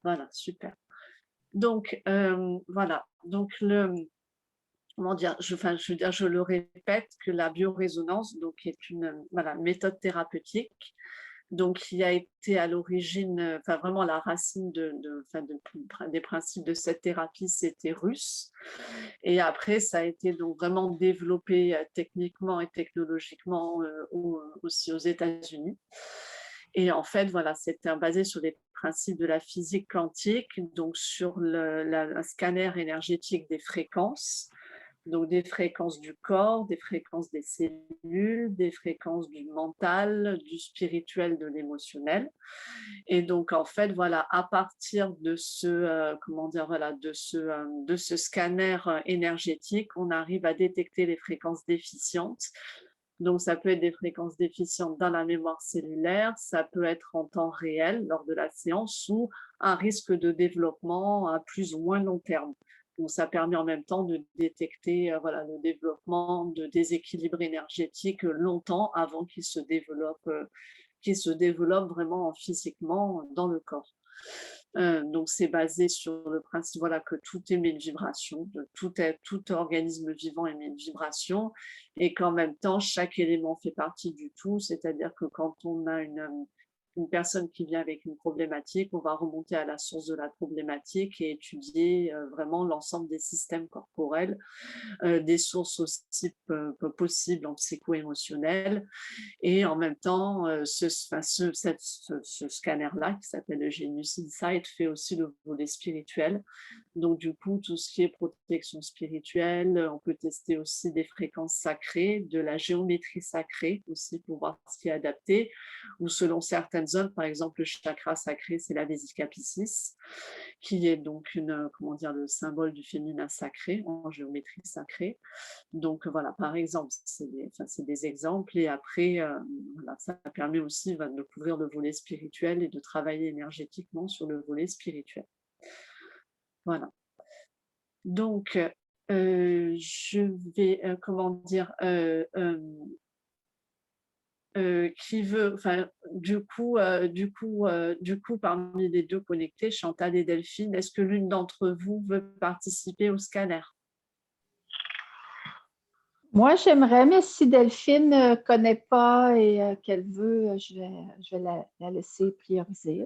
Voilà, super. Donc, voilà. Donc, comment dire? Je veux dire, je le répète que la biorésonance, donc, est une, voilà, méthode thérapeutique, donc qui a été à l'origine, enfin, vraiment la racine enfin, des principes de cette thérapie, c'était russe. Et après, ça a été donc vraiment développé, techniquement et technologiquement, aussi aux États-Unis. Et en fait, voilà, c'était basé sur les principes de la physique quantique, donc sur un scanner énergétique des fréquences, donc des fréquences du corps, des fréquences des cellules, des fréquences du mental, du spirituel, de l'émotionnel. Et donc, en fait, voilà, à partir de comment dire, voilà, de ce scanner énergétique, on arrive à détecter les fréquences déficientes. Donc, ça peut être des fréquences déficientes dans la mémoire cellulaire, ça peut être en temps réel lors de la séance ou un risque de développement à plus ou moins long terme. Donc, ça permet en même temps de détecter, voilà, le développement de déséquilibres énergétiques longtemps avant qu'ils se développent vraiment physiquement dans le corps. Donc c'est basé sur le principe, voilà, que tout émet une vibration, tout organisme vivant émet une vibration, et qu'en même temps chaque élément fait partie du tout, c'est-à-dire que quand on a une personne qui vient avec une problématique, on va remonter à la source de la problématique et étudier vraiment l'ensemble des systèmes corporels, des sources aussi possibles en psycho-émotionnel. Et en même temps, ce scanner-là, qui s'appelle le Genius Insight, fait aussi le volet spirituel. Donc, du coup, tout ce qui est protection spirituelle, on peut tester aussi des fréquences sacrées, de la géométrie sacrée aussi pour voir ce qui est adapté. Ou selon certaines zones, par exemple, le chakra sacré, c'est la Vesica Piscis, qui est donc comment dire, le symbole du féminin sacré en géométrie sacrée. Donc voilà, par exemple, c'est des exemples. Et après, voilà, ça permet aussi de couvrir le volet spirituel et de travailler énergétiquement sur le volet spirituel. Voilà. Donc, je vais, comment dire, qui veut, enfin, du coup, parmi les deux connectés, Chantal et Delphine, est-ce que l'une d'entre vous veut participer au scanner? Moi, j'aimerais, mais si Delphine ne connaît pas et qu'elle veut, je vais la laisser prioriser.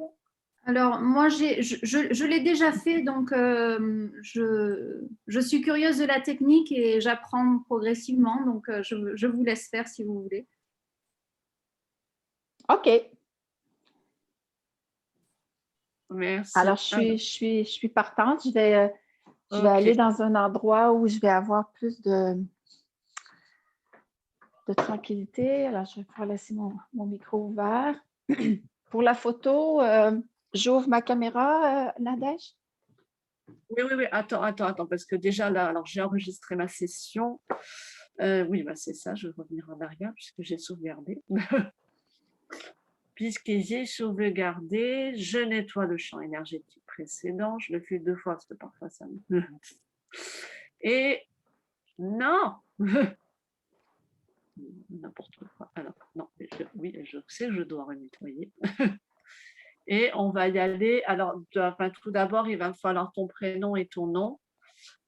Alors, moi, je l'ai déjà fait, donc je suis curieuse de la technique et j'apprends progressivement, donc je vous laisse faire si vous voulez. OK. Merci. Alors, je suis partante. Je vais Ok. aller dans un endroit où je vais avoir plus de tranquillité. Alors, je vais pouvoir laisser mon micro ouvert. Pour la photo, j'ouvre ma caméra, Nadège? Oui. Attends, parce que déjà là, alors j'ai enregistré ma session. Oui, bah c'est ça, je vais revenir en arrière puisque j'ai sauvegardé. Puisque j'ai sauvegardé, je nettoie le champ énergétique précédent. Je le fais 2 fois parce que parfois ça me... Et non n'importe quoi. Alors, non, oui, je sais que je dois renettoyer. Et on va y aller. Alors, enfin, tout d'abord, il va me falloir ton prénom et ton nom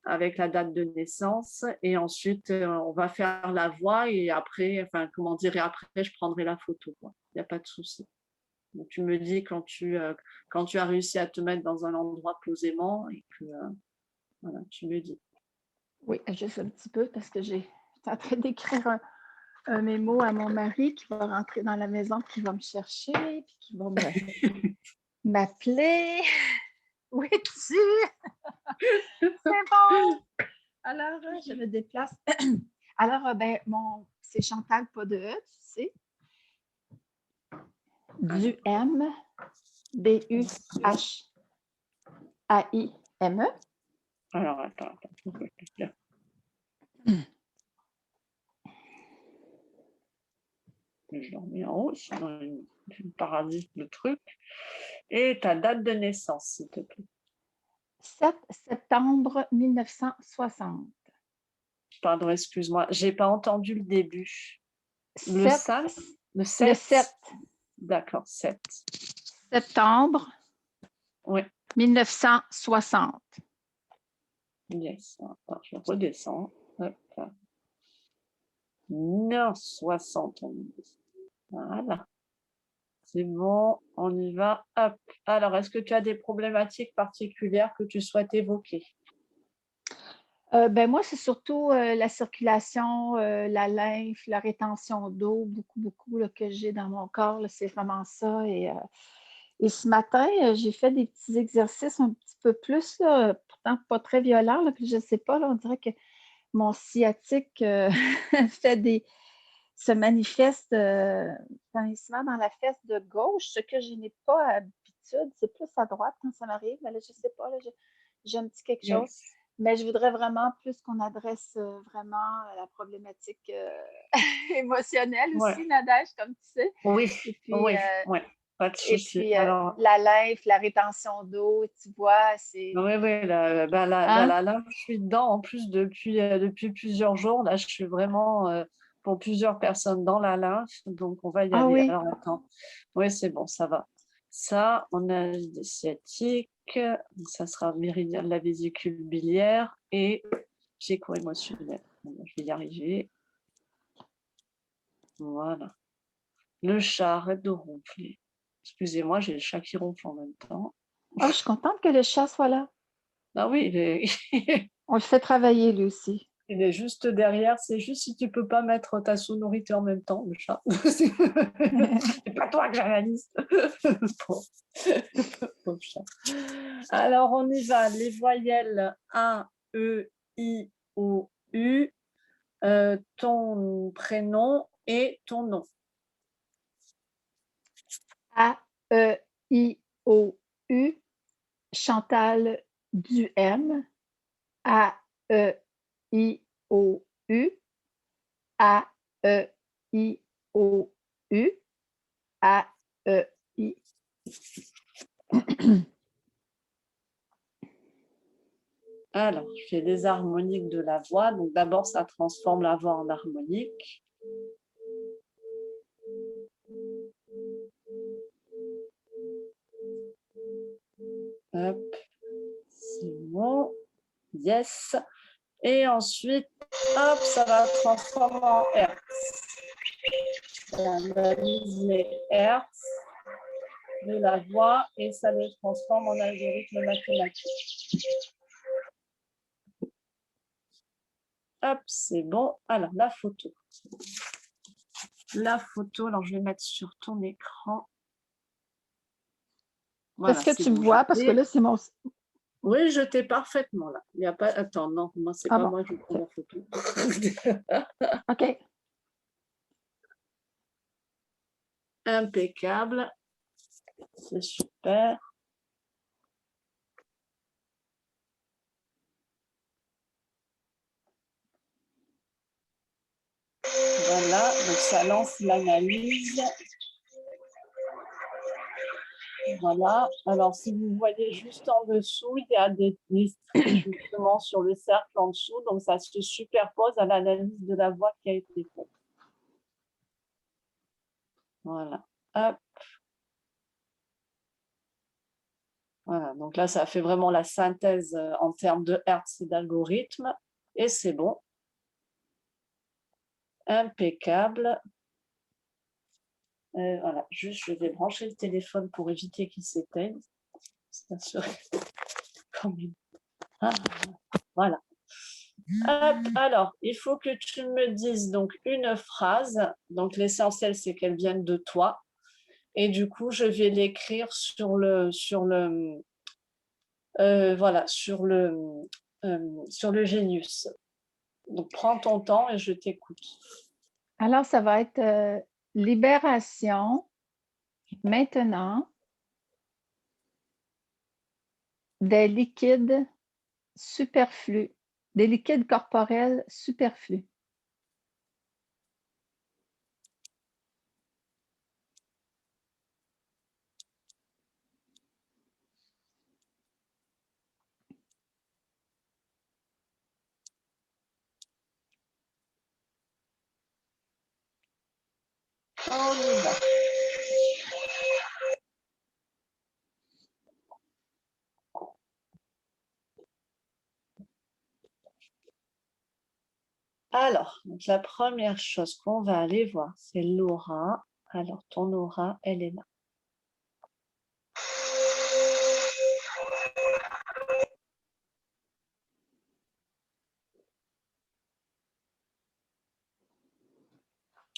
avec la date de naissance. Et ensuite, on va faire la voix. Et après, enfin, comment dire, et après, je prendrai la photo. Il n'y a pas de souci. Donc, tu me dis quand tu as réussi à te mettre dans un endroit posément et que, voilà, tu me dis. Oui, juste un petit peu parce que j'étais en train d'écrire un mémo à mon mari qui va rentrer dans la maison, qui va me chercher, puis qui va m'appeler. Où es-tu? C'est bon. Alors, je me déplace. Alors, c'est Chantal, pas de E, tu sais. Duhaime, Duhaime. Alors, attends. Je l'ai remis en haut, sinon je parasite le truc. Et ta date de naissance, s'il te plaît. 7 septembre 1960. Pardon, excuse-moi, j'ai pas entendu le début. Le 7? Le 7? Le 7. D'accord, 7. Septembre. Oui. 1960. Yes. Attends, je redescends. Hop. 1970. Voilà. C'est bon, on y va. Hop. Alors, est-ce que tu as des problématiques particulières que tu souhaites évoquer? Ben moi, c'est surtout la circulation, la lymphe, la rétention d'eau, beaucoup là, que j'ai dans mon corps. Là, c'est vraiment ça. Et ce matin, j'ai fait des petits exercices un petit peu plus, là, pourtant pas très violents. Là, puis je ne sais pas, là, on dirait que mon sciatique se manifeste principalement dans la fesse de gauche, ce que je n'ai pas habitude. C'est plus à droite quand ça m'arrive. Mais là, je ne sais pas, là, j'ai un petit quelque chose. Yes. Mais je voudrais vraiment plus qu'on adresse vraiment la problématique émotionnelle Ouais. aussi, Nadège, comme tu sais. Oui, Et puis, oui, ouais, pas de et souci. puis Alors, la lymphe, la rétention d'eau, tu vois, c'est... oui, oui, Hein? là, je suis dedans. En plus, depuis plusieurs jours, là, je suis vraiment pour plusieurs personnes dans la lymphe. Donc, on va y Ah aller. oui, Alors, attends. Oui, c'est bon, ça va. Ça, on a des sciatiques. Ça sera méridien de la vésicule biliaire et psycho-émotionnel. Bon, je vais y arriver. Voilà. Le chat, arrête de ronfler. Excusez-moi, j'ai le chat qui ronfle en même temps. ah, je suis contente que le chat soit là. Ah oui, On le fait travailler, lui aussi. il est juste derrière. C'est juste si tu peux pas mettre ta sonorité en même temps, le chat. C'est pas toi que j'analyse. Pauvre pauvre chat. Alors, on y va. Les voyelles A, E, I, O, U. Ton prénom et ton nom. A-E-I-O-U, Chantal Duhem. A-E-I-O-U, A-E-I-O-U, A-E-I. Alors, je fais des harmoniques de la voix. Donc, d'abord, ça transforme la voix en harmonique. Hop, c'est bon. Yes. Et ensuite, hop, ça va transformer en Hertz. On analyse les Hertz de la voix et ça les transforme en algorithme mathématique. Hop, c'est bon. Alors, la photo. La photo, alors je vais mettre sur ton écran. Voilà, Est-ce que c'est tu me bon. vois? Parce que là, c'est mon... Oui, je t'ai parfaitement là. Il y a pas. Attends, non, moi, c'est Ah pas bon, moi qui prends la photo. OK. Impeccable. C'est super. Voilà, donc ça lance l'analyse. Voilà. Alors, si vous voyez juste en dessous, il y a des traits justement sur le cercle en dessous. Donc, ça se superpose à l'analyse de la voix qui a été faite. Voilà. Hop. Voilà. Donc là, ça fait vraiment la synthèse en termes de hertz et d'algorithme. Et c'est bon. Impeccable. Voilà. Juste, je vais brancher le téléphone pour éviter qu'il s'éteigne. Ça serait quand même. Ah, voilà. Hop, alors, il faut que tu me dises donc une phrase. Donc, l'essentiel, c'est qu'elle vienne de toi. Et du coup, je vais l'écrire voilà, sur le Genius. Donc, prends ton temps et je t'écoute. Alors, ça va être libération maintenant des liquides superflus, des liquides corporels superflus. On y va. Alors, donc la première chose qu'on va aller voir, c'est l'aura. Alors, ton aura, elle est là.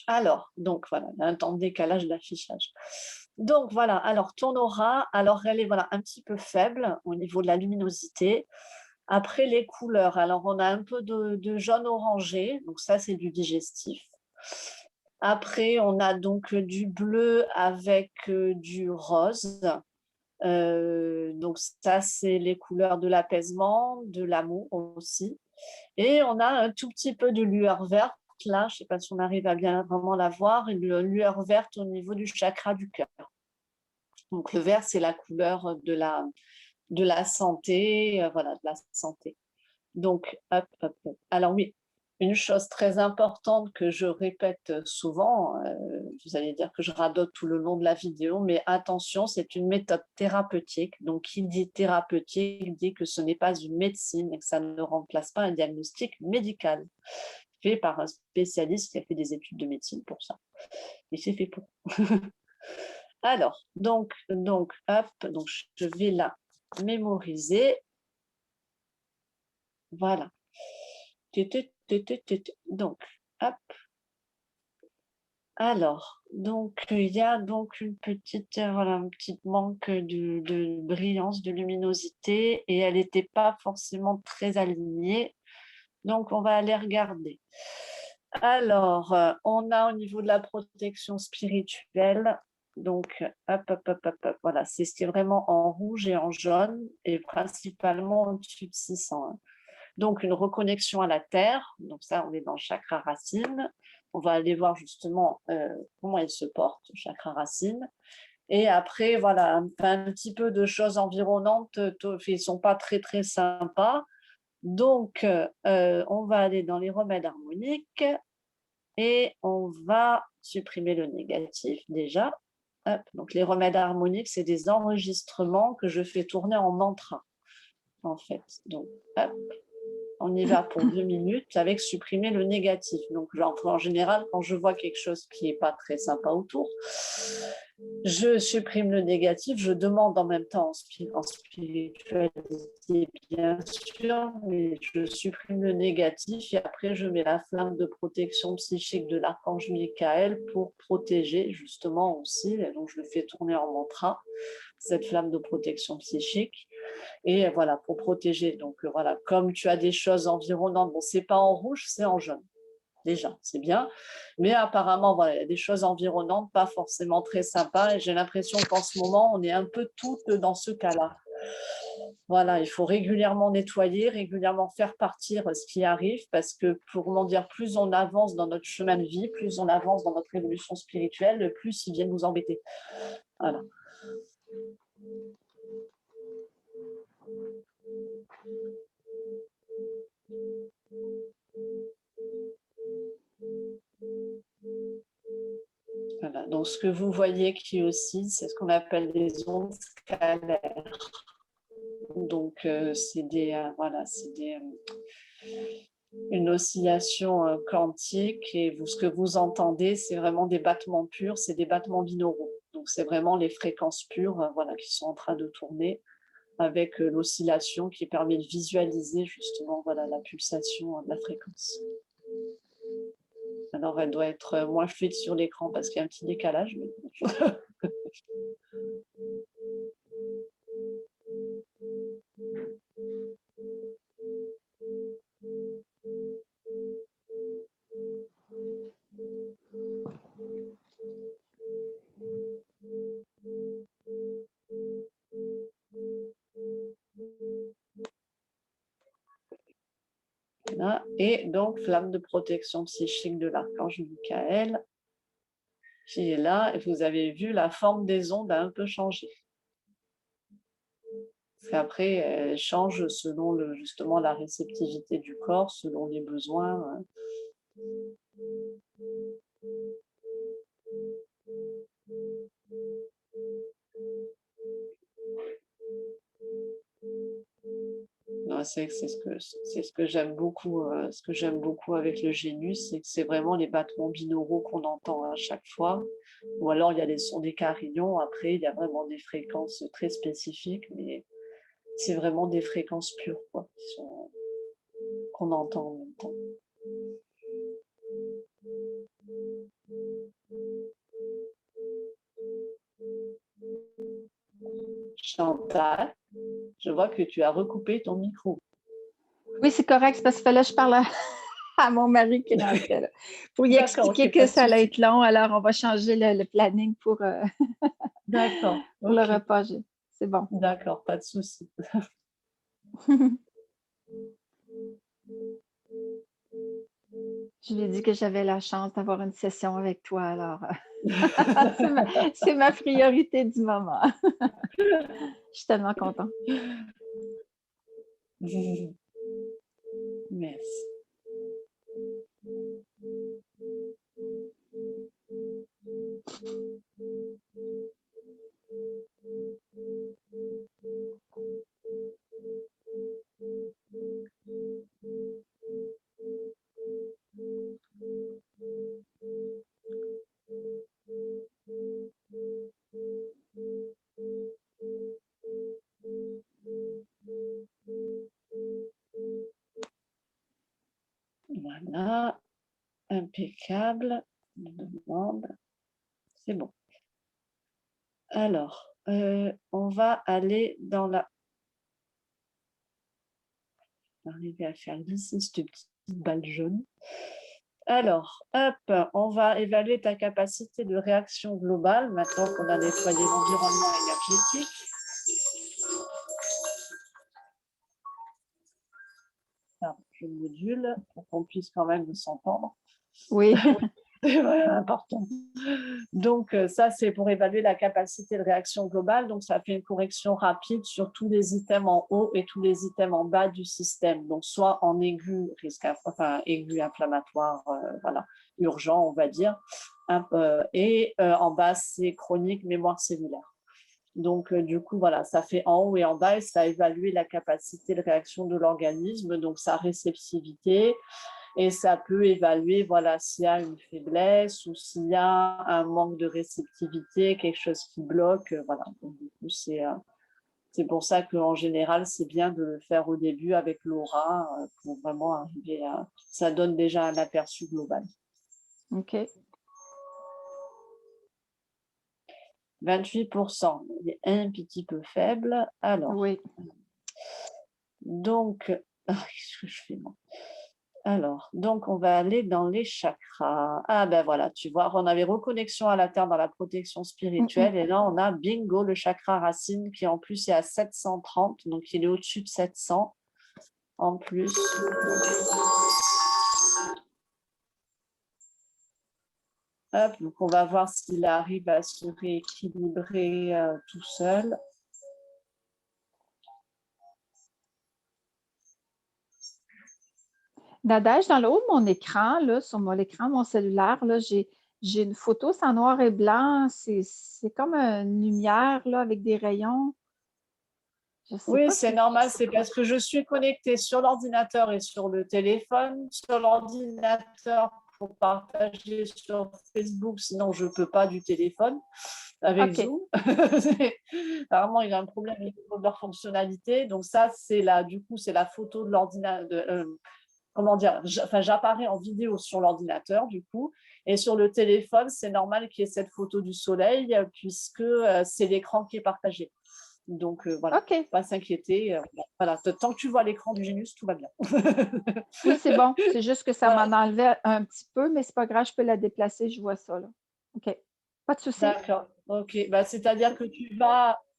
Alors, donc voilà, il y a un temps de décalage d'affichage. Donc voilà, alors ton aura, alors elle est voilà, un petit peu faible au niveau de la luminosité. Après les couleurs, alors on a un peu de jaune orangé, donc ça c'est du digestif. Après, on a donc du bleu avec du rose. Donc ça, c'est les couleurs de l'apaisement, de l'amour aussi. Et on a un tout petit peu de lueur verte là, je ne sais pas si on arrive à bien vraiment la voir, une lueur verte au niveau du chakra du cœur. Donc le vert, c'est la couleur de la santé, voilà, de la santé. Donc, hop, hop, hop. Alors oui, une chose très importante que je répète souvent, vous allez dire que je radote tout le long de la vidéo, mais attention, c'est une méthode thérapeutique. Donc, qui dit thérapeutique dit que ce n'est pas une médecine et que ça ne remplace pas un diagnostic médical fait par un spécialiste qui a fait des études de médecine pour ça. Et c'est fait pour. Alors, donc, hop, donc je vais la mémoriser. Voilà. Donc, hop. Alors, donc il y a donc une petite, voilà, un petit manque de brillance, de luminosité, et elle n'était pas forcément très alignée. Donc, on va aller regarder. Alors, on a au niveau de la protection spirituelle, donc, hop, hop, hop, hop, hop, voilà, c'est ce qui est vraiment en rouge et en jaune, et principalement au-dessus de 600. Hein. Donc, une reconnexion à la terre, donc ça, on est dans le chakra racine. On va aller voir justement comment il se porte, le chakra racine. Et après, voilà, un petit peu de choses environnantes, ils ne sont pas très, très sympas. Donc, on va aller dans les remèdes harmoniques et on va supprimer le négatif déjà. Hop. Donc, les remèdes harmoniques, c'est des enregistrements que je fais tourner en mantra, en fait. Donc, hop. On y va pour 2 minutes avec supprimer le négatif. Donc, en général, quand je vois quelque chose qui n'est pas très sympa autour, je supprime le négatif. Je demande en même temps en spiritualité, bien sûr, mais je supprime le négatif et après, je mets la flamme de protection psychique de l'archange Michael pour protéger justement aussi. Et donc, je le fais tourner en mantra, cette flamme de protection psychique. Et voilà, pour protéger. Donc voilà, comme tu as des choses environnantes, bon, c'est pas en rouge, c'est en jaune. Déjà, c'est bien. Mais apparemment, voilà, il y a des choses environnantes, pas forcément très sympas. Et j'ai l'impression qu'en ce moment, on est un peu toutes dans ce cas-là. Voilà, il faut régulièrement nettoyer, régulièrement faire partir ce qui arrive, parce que pour comment dire, plus on avance dans notre chemin de vie, plus on avance dans notre évolution spirituelle, plus ils viennent nous embêter. Voilà. Voilà, donc ce que vous voyez qui aussi, c'est ce qu'on appelle des ondes scalaires. Donc c'est une oscillation quantique et ce que vous entendez, c'est vraiment des battements purs, c'est des battements binauraux. Donc c'est vraiment les fréquences pures voilà, qui sont en train de tourner avec l'oscillation qui permet de visualiser justement voilà, la pulsation de la fréquence. Alors, elle doit être moins fluide sur l'écran parce qu'il y a un petit décalage. Mais... Voilà. Et donc, flamme de protection psychique de l'archange Michael qui est là. Et vous avez vu, la forme des ondes a un peu changé. Parce qu'après, elle change selon justement la réceptivité du corps, selon les besoins. c'est ce que j'aime beaucoup, ce que j'aime beaucoup avec le Génus, c'est que c'est vraiment les battements binauraux qu'on entend à chaque fois. Ou alors il y a les sons des carillons. Après, il y a vraiment des fréquences très spécifiques, mais c'est vraiment des fréquences pures, quoi, qu'on entend en même temps. Chantal, je vois que tu as recoupé ton micro. Oui, c'est correct, c'est parce qu'il fallait que je parle à mon mari qui rentrait là, pour lui D'accord, expliquer ok, que pas de ça allait souci. être long. Alors, on va changer le planning pour D'accord, le ok, repas. C'est bon. d'accord, pas de souci. Je lui ai dit que j'avais la chance d'avoir une session avec toi. Alors, c'est ma priorité du moment. Je suis tellement contente. Merci. Voilà, impeccable. Je demande. C'est bon. Alors, on va aller dans la... Arriver à faire glisser cette petite balle jaune. Alors, hop, on va évaluer ta capacité de réaction globale maintenant qu'on a nettoyé l'environnement énergétique. Alors, je module pour qu'on puisse quand même s'entendre. Oui. C'est vraiment important. Donc, ça, c'est pour évaluer la capacité de réaction globale. Donc, ça fait une correction rapide sur tous les items en haut et tous les items en bas du système. Donc, soit en aigu, aigu inflammatoire, voilà, urgent, on va dire. Et en bas, c'est chronique, mémoire cellulaire. Donc, du coup, voilà, ça fait en haut et en bas et ça évalue la capacité de réaction de l'organisme, donc sa réceptivité. Et ça peut évaluer, voilà, s'il y a une faiblesse ou s'il y a un manque de réceptivité, quelque chose qui bloque. Voilà. Donc, du coup, c'est pour ça qu'en général, c'est bien de le faire au début avec l'aura pour vraiment arriver à... Ça donne déjà un aperçu global. OK. 28%, il est un petit peu faible. Alors, Oui. donc, qu'est-ce que je fais moi? Alors, donc on va aller dans les chakras. Ah ben voilà, tu vois, on avait reconnexion à la Terre dans la protection spirituelle et là on a bingo le chakra racine qui en plus est à 730, donc il est au-dessus de 700 en plus. Hop, donc on va voir s'il arrive à se rééquilibrer tout seul. Nadège, dans le haut de mon écran, là, sur l'écran de mon cellulaire, là, j'ai une photo, c'est en noir et blanc. C'est comme une lumière là, avec des rayons. Je sais Oui, pas c'est normal, c'est parce que je suis connectée sur l'ordinateur et sur le téléphone. Sur l'ordinateur pour partager sur Facebook, sinon je ne peux pas du téléphone avec OK. Zoom. Apparemment, il y a un problème avec leur fonctionnalité. Donc ça, du coup, c'est la photo de l'ordinateur. Comment dire, j'apparais en vidéo sur l'ordinateur du coup, et sur le téléphone, c'est normal qu'il y ait cette photo du soleil puisque c'est l'écran qui est partagé. Donc voilà, OK. pas s'inquiéter. Voilà, tant que tu vois l'écran du Génus, tout va bien. Oui, c'est bon. C'est juste que ça Voilà. m'en enlevait un petit peu, mais c'est pas grave, je peux la déplacer, je vois ça là. OK. Pas de souci. D'accord, ok. Bah, c'est-à-dire que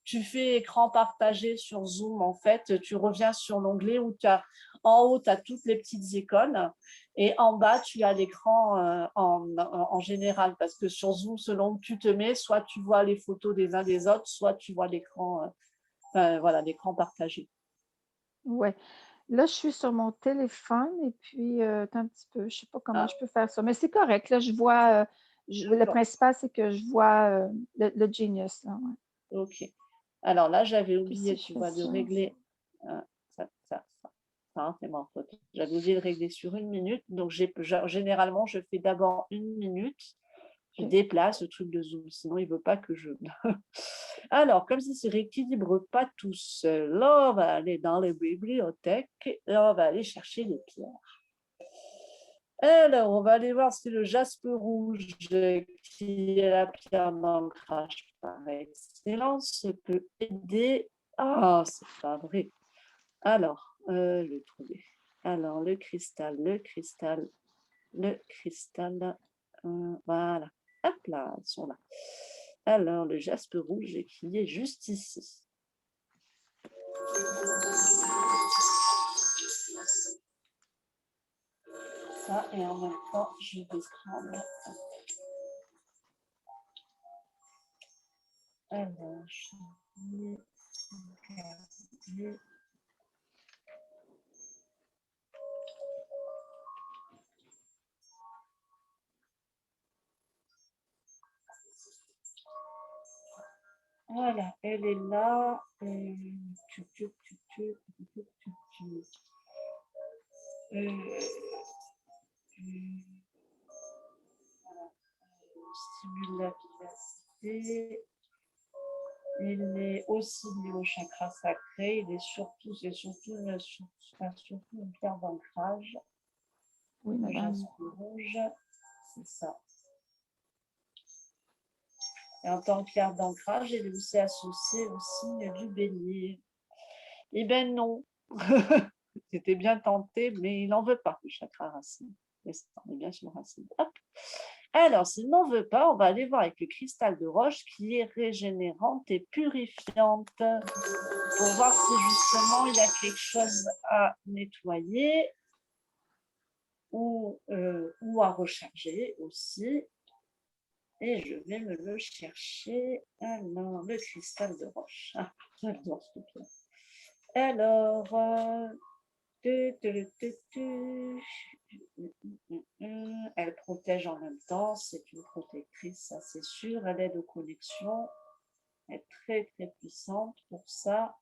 tu fais écran partagé sur Zoom, en fait, tu reviens sur l'onglet où en haut, tu as toutes les petites icônes et en bas, tu as l'écran en général parce que sur Zoom, selon où tu te mets, soit tu vois les photos des uns des autres, soit tu vois l'écran voilà, l'écran partagé. Ouais. Là, je suis sur mon téléphone et puis, attends un petit peu, je ne sais pas comment Ah, je peux faire ça, mais c'est correct. Là, je vois, le d'accord, principal, c'est que je vois le Genius. Là, ouais. ok. Alors là, j'avais Puis oublié, si je tu fais vois, de ça, régler ça. Hein, c'est ma faute. J'avais oublié de régler sur 1 minute. Donc, généralement, je fais d'abord 1 minute. Je déplace le truc de Zoom, sinon il ne veut pas que je... Alors, comme ça ne se rééquilibre pas tout seul, là, on va aller dans les bibliothèques et on va aller chercher les pierres. Alors, on va aller voir si le jaspe rouge, qui est la pierre d'ancrage par excellence, peut aider. Ah, c'est pas vrai. Alors, le trouver. Alors, le cristal, voilà. Hop là, ils sont là. Alors, le jaspe rouge qui est juste ici. Ça, et en même temps, je vais prendre. Alors, je vais regarder. Voilà, elle est là. Stimule la vivacité. Il est aussi lié au chakra sacré. Il est surtout, surtout une pierre d'ancrage. Oui, Le madame. jaspe rouge, c'est ça. Et en tant que pierre d'ancrage, il est aussi associé au signe du bélier. Eh bien non, c'était bien tenté, mais il n'en veut pas, le chakra racine. On est bien sur le racine. Hop. Alors, s'il n'en veut pas, on va aller voir avec le cristal de roche qui est régénérante et purifiante pour voir si justement il y a quelque chose à nettoyer ou à recharger aussi. Et je vais me le chercher. Alors, le cristal de roche. Ah, j'adore ce pierre. Alors, elle protège en même temps, c'est une protectrice, ça c'est sûr. Elle aide aux connexions, elle est très très puissante pour ça.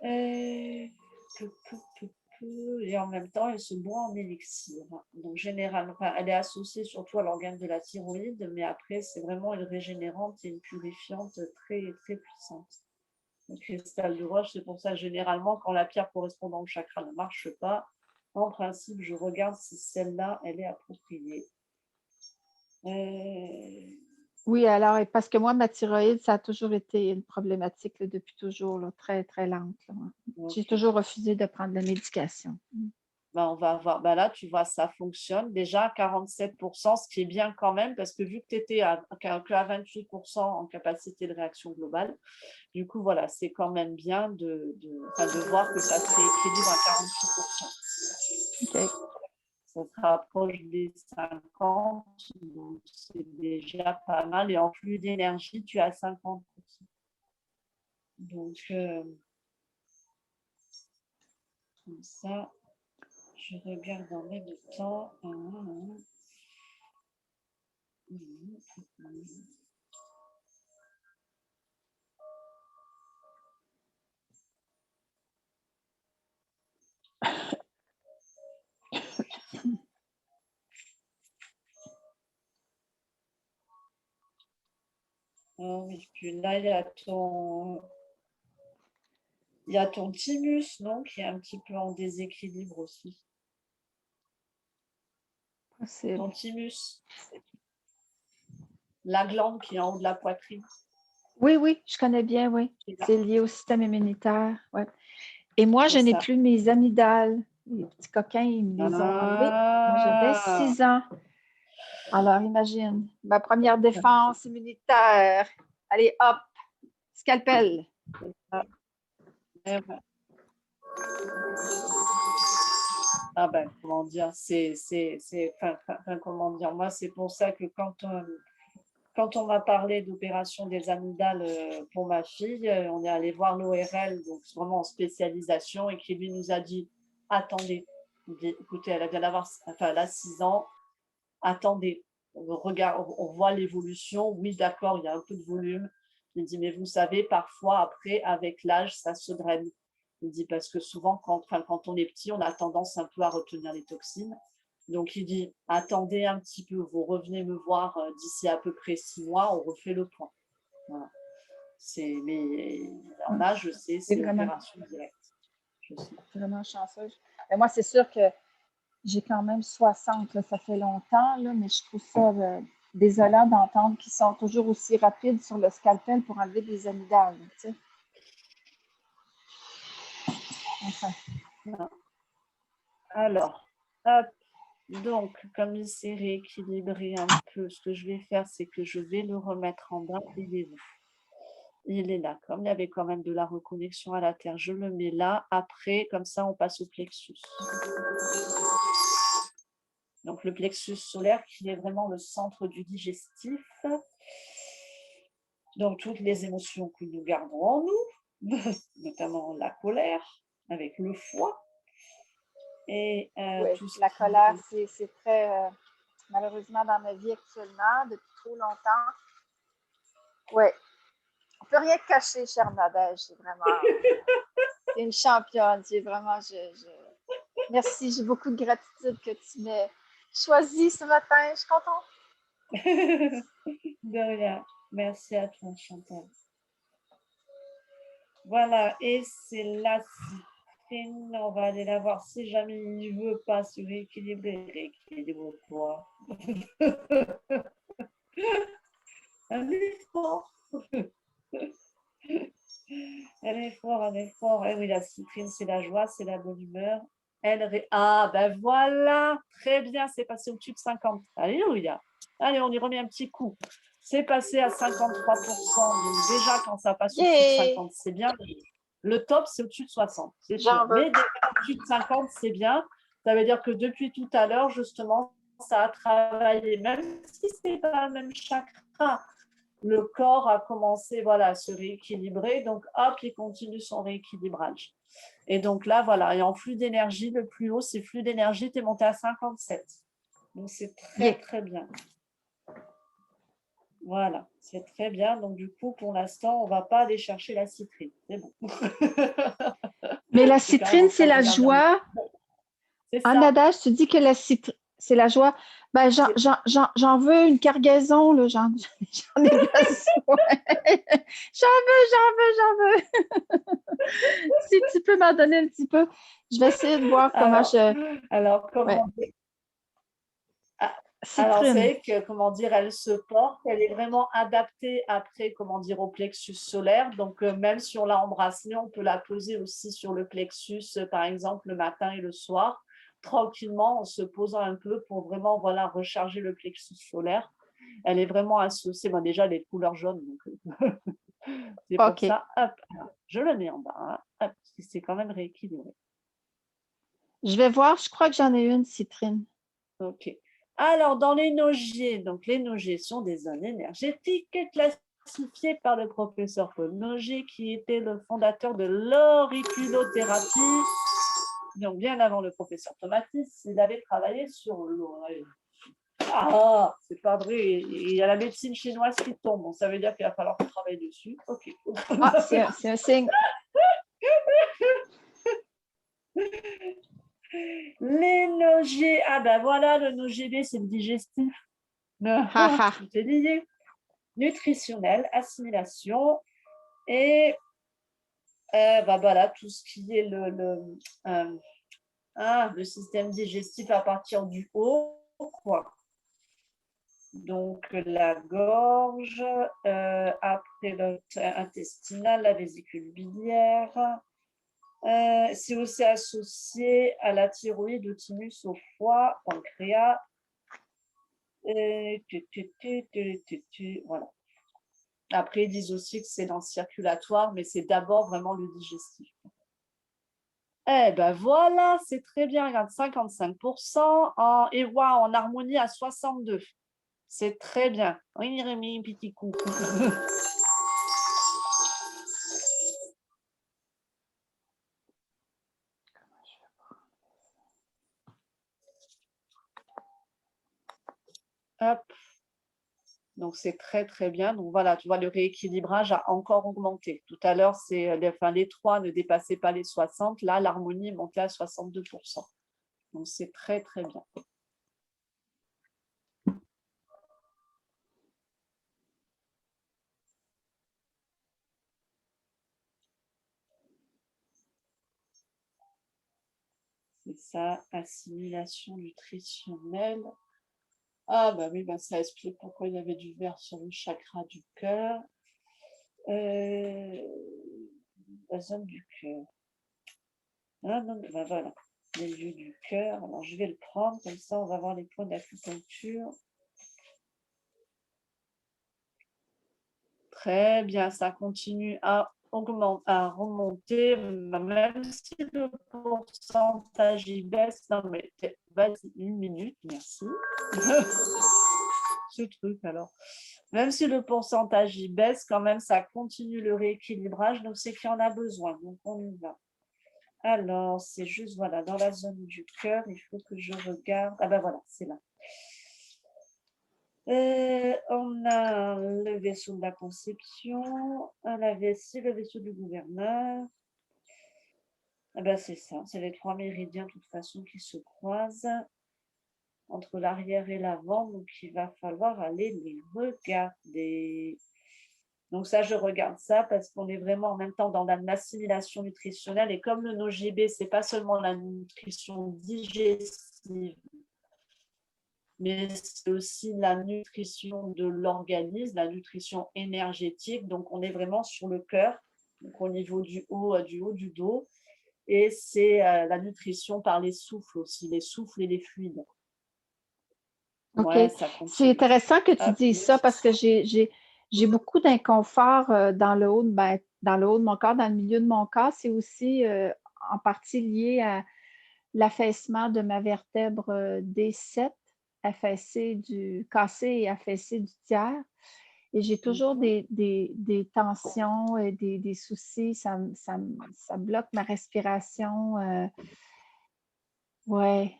Et en même temps, elle se boit en élixir. Donc, généralement, elle est associée surtout à l'organe de la thyroïde, mais après, c'est vraiment une régénérante et une purifiante très, très puissante. Le cristal de roche, c'est pour ça, généralement, quand la pierre correspondant au chakra ne marche pas, en principe, je regarde si celle-là, elle est appropriée. Oui, alors, parce que moi, ma thyroïde, ça a toujours été une problématique là, depuis toujours, là, très, très lente. Là. J'ai toujours refusé de prendre la médication. Ben, on va voir. Ben là, tu vois, ça fonctionne. Déjà, 47%, ce qui est bien quand même, parce que vu que tu étais qu'à 28% en capacité de réaction globale, du coup, voilà, c'est quand même bien de voir que ça se rééquilibre à 48%. OK. Ça se rapproche des 50, donc c'est déjà pas mal. Et en flux d'énergie, tu as 50%. Donc, comme ça, je regarde en même temps. Oui, puis là, il y a ton thymus, non, qui est un petit peu en déséquilibre aussi. Possible. Ton thymus, la glande qui est en haut de la poitrine. Oui, oui, je connais bien, oui. C'est lié au système immunitaire. Ouais. Et moi, je n'ai plus mes amygdales. Les petits coquins, ils me les ont enlevés. Moi, j'avais 6 ans. Alors, imagine, ma première défense immunitaire. Allez, hop, scalpel. Ah ben, comment dire, comment dire, moi, c'est pour ça que quand on m'a parlé d'opération des amygdales pour ma fille, on est allé voir l'ORL, donc vraiment en spécialisation, et qui lui nous a dit, attendez, écoutez, elle a 6 ans, attendez, on voit l'évolution, oui d'accord, il y a un peu de volume. Il dit, mais vous savez, parfois après, avec l'âge, ça se draine. Il dit parce que souvent, quand on est petit, on a tendance un peu à retenir les toxines. Donc, il dit, attendez un petit peu, vous revenez me voir d'ici à peu près 6 mois, on refait le point. Voilà. Mais en âge, je sais, c'est opération directe. Je sais. Vraiment chanceuse. Mais moi, c'est sûr que j'ai quand même 60, là, ça fait longtemps, là, mais je trouve ça désolant d'entendre qu'ils sont toujours aussi rapides sur le scalpel pour enlever des amygdales. Tu sais. Enfin. Alors, hop. Donc, comme il s'est rééquilibré un peu, ce que je vais faire, c'est que je vais le remettre en bas. Il est où? Il est là. Comme il y avait quand même de la reconnexion à la terre, je le mets là. Après, comme ça, on passe au plexus. Donc, le plexus solaire qui est vraiment le centre du digestif. Donc, toutes les émotions que nous gardons en nous, notamment la colère avec le foie. Et oui, tout ce la qui... colère, c'est très, malheureusement, dans ma vie actuellement, depuis trop longtemps. Oui. On ne peut rien cacher, chère Nadège. C'est vraiment... c'est une championne. C'est vraiment... Merci, j'ai beaucoup de gratitude que tu m'aies choisi ce matin. Je suis contente. De rien. Merci à toi, Chantal. Voilà, et c'est la citrine. On va aller la voir si jamais il ne veut pas se rééquilibrer. Rééquilibre-toi. Un effort. Un effort. Eh oui, la citrine, c'est la joie, c'est la bonne humeur. Ah, ben voilà. Très bien, c'est passé au-dessus de 50. Alléluia. Allez, on y remet un petit coup. C'est passé à 53%. Donc déjà, quand ça passe au-dessus de 50, c'est bien. Le top, c'est au-dessus de 60. C'est sûr. Mais au-dessus de 50, c'est bien. Ça veut dire que depuis tout à l'heure, justement, ça a travaillé. Même si ce n'est pas le même chakra, le corps a commencé à se rééquilibrer. Donc, hop, il continue son rééquilibrage. Et donc là, voilà. Et en flux d'énergie, le plus haut, c'est flux d'énergie, tu es monté à 57. Donc, c'est très, très bien. Voilà, c'est très bien. Donc, du coup, pour l'instant, on ne va pas aller chercher la citrine. C'est bon. Mais la citrine, c'est la joie. En adage, tu dis que la citrine, c'est la joie. Ben, j'en veux une cargaison, là. J'en ai besoin. J'en veux. Si tu peux m'en donner un petit peu, je vais essayer de voir comment Alors, comment dire? Alors, c'est vrai que, elle se porte, elle est vraiment adaptée après, au plexus solaire. Donc, même si on l'a embrassée, on peut la poser aussi sur le plexus, par exemple, le matin et le soir, tranquillement, en se posant un peu pour vraiment, recharger le plexus solaire. Elle est vraiment associée. Bon, déjà, elle est de couleur jaune. Donc, c'est pour ça. Hop, je le mets en bas. Hop, c'est quand même rééquilibré. Je vais voir. Je crois que j'en ai une, citrine. OK. Alors, dans les Nogiers, donc les Nogiers sont des zones énergétiques classifiées par le professeur Paul Nogier, qui était le fondateur de l'auriculothérapie. Donc, bien avant le professeur Tomatis, il avait travaillé sur l'eau. Ah, c'est pas vrai. Il y a la médecine chinoise qui tombe. Bon, ça veut dire qu'il va falloir qu'on travaille dessus. OK. Ah, c'est un signe. Les Nogiers. Ah ben voilà, le Nogb, c'est le digestif. Tout est lié. Nutritionnel, assimilation et voilà, tout ce qui est le système digestif à partir du haut, quoi. Donc la gorge, après l'intestinal, la vésicule biliaire. C'est aussi associé à la thyroïde, au thymus, au foie, pancréas. Voilà. Après, ils disent aussi que c'est dans le circulatoire, mais c'est d'abord vraiment le digestif. Eh ben voilà, c'est très bien. Regarde, 55% et wow, en harmonie à 62%. C'est très bien. Oui, Rémi, petit coup. Hop. Donc, c'est très, très bien. Donc, voilà, tu vois, le rééquilibrage a encore augmenté. Tout à l'heure, les 3 ne dépassaient pas les 60. Là, l'harmonie est montée à 62%. Donc, c'est très, très bien. C'est ça, assimilation nutritionnelle. Ah, bah oui, bah ça explique pourquoi il y avait du vert sur le chakra du cœur. La zone du cœur. Ah non, bah voilà, les lieux du cœur. Alors, je vais le prendre, comme ça, on va voir les points d'acupuncture. Très bien, ça continue à augmenter, à remonter, même si le pourcentage y baisse. Non, mais vas-y, 1 minute, merci. Ce truc, alors. Même si le pourcentage y baisse, quand même, ça continue le rééquilibrage, donc c'est qu'il y en a besoin. Donc, on y va. Alors, c'est juste, voilà, dans la zone du cœur, il faut que je regarde. Ah ben voilà, c'est là. On a le vaisseau de la conception, la vessie, le vaisseau du gouverneur. Ah ben c'est ça, c'est les 3 méridiens de toute façon qui se croisent entre l'arrière et l'avant, donc il va falloir aller les regarder. Donc ça, je regarde ça parce qu'on est vraiment en même temps dans l'assimilation nutritionnelle, et comme le NoGB, c'est pas seulement la nutrition digestive, mais c'est aussi la nutrition de l'organisme, la nutrition énergétique. Donc, on est vraiment sur le cœur, donc au niveau du haut du dos. Et c'est la nutrition par les souffles aussi, les souffles et les fluides. OK. Ouais, ça C'est continue. intéressant que tu Hop, dises ça parce que j'ai beaucoup d'inconfort dans le haut, dans le haut de mon corps, dans le milieu de mon corps. C'est aussi en partie lié à l'affaissement de ma vertèbre D7, cassée et affaissée du tiers. Et j'ai toujours des tensions et des soucis. Ça bloque ma respiration. Ouais.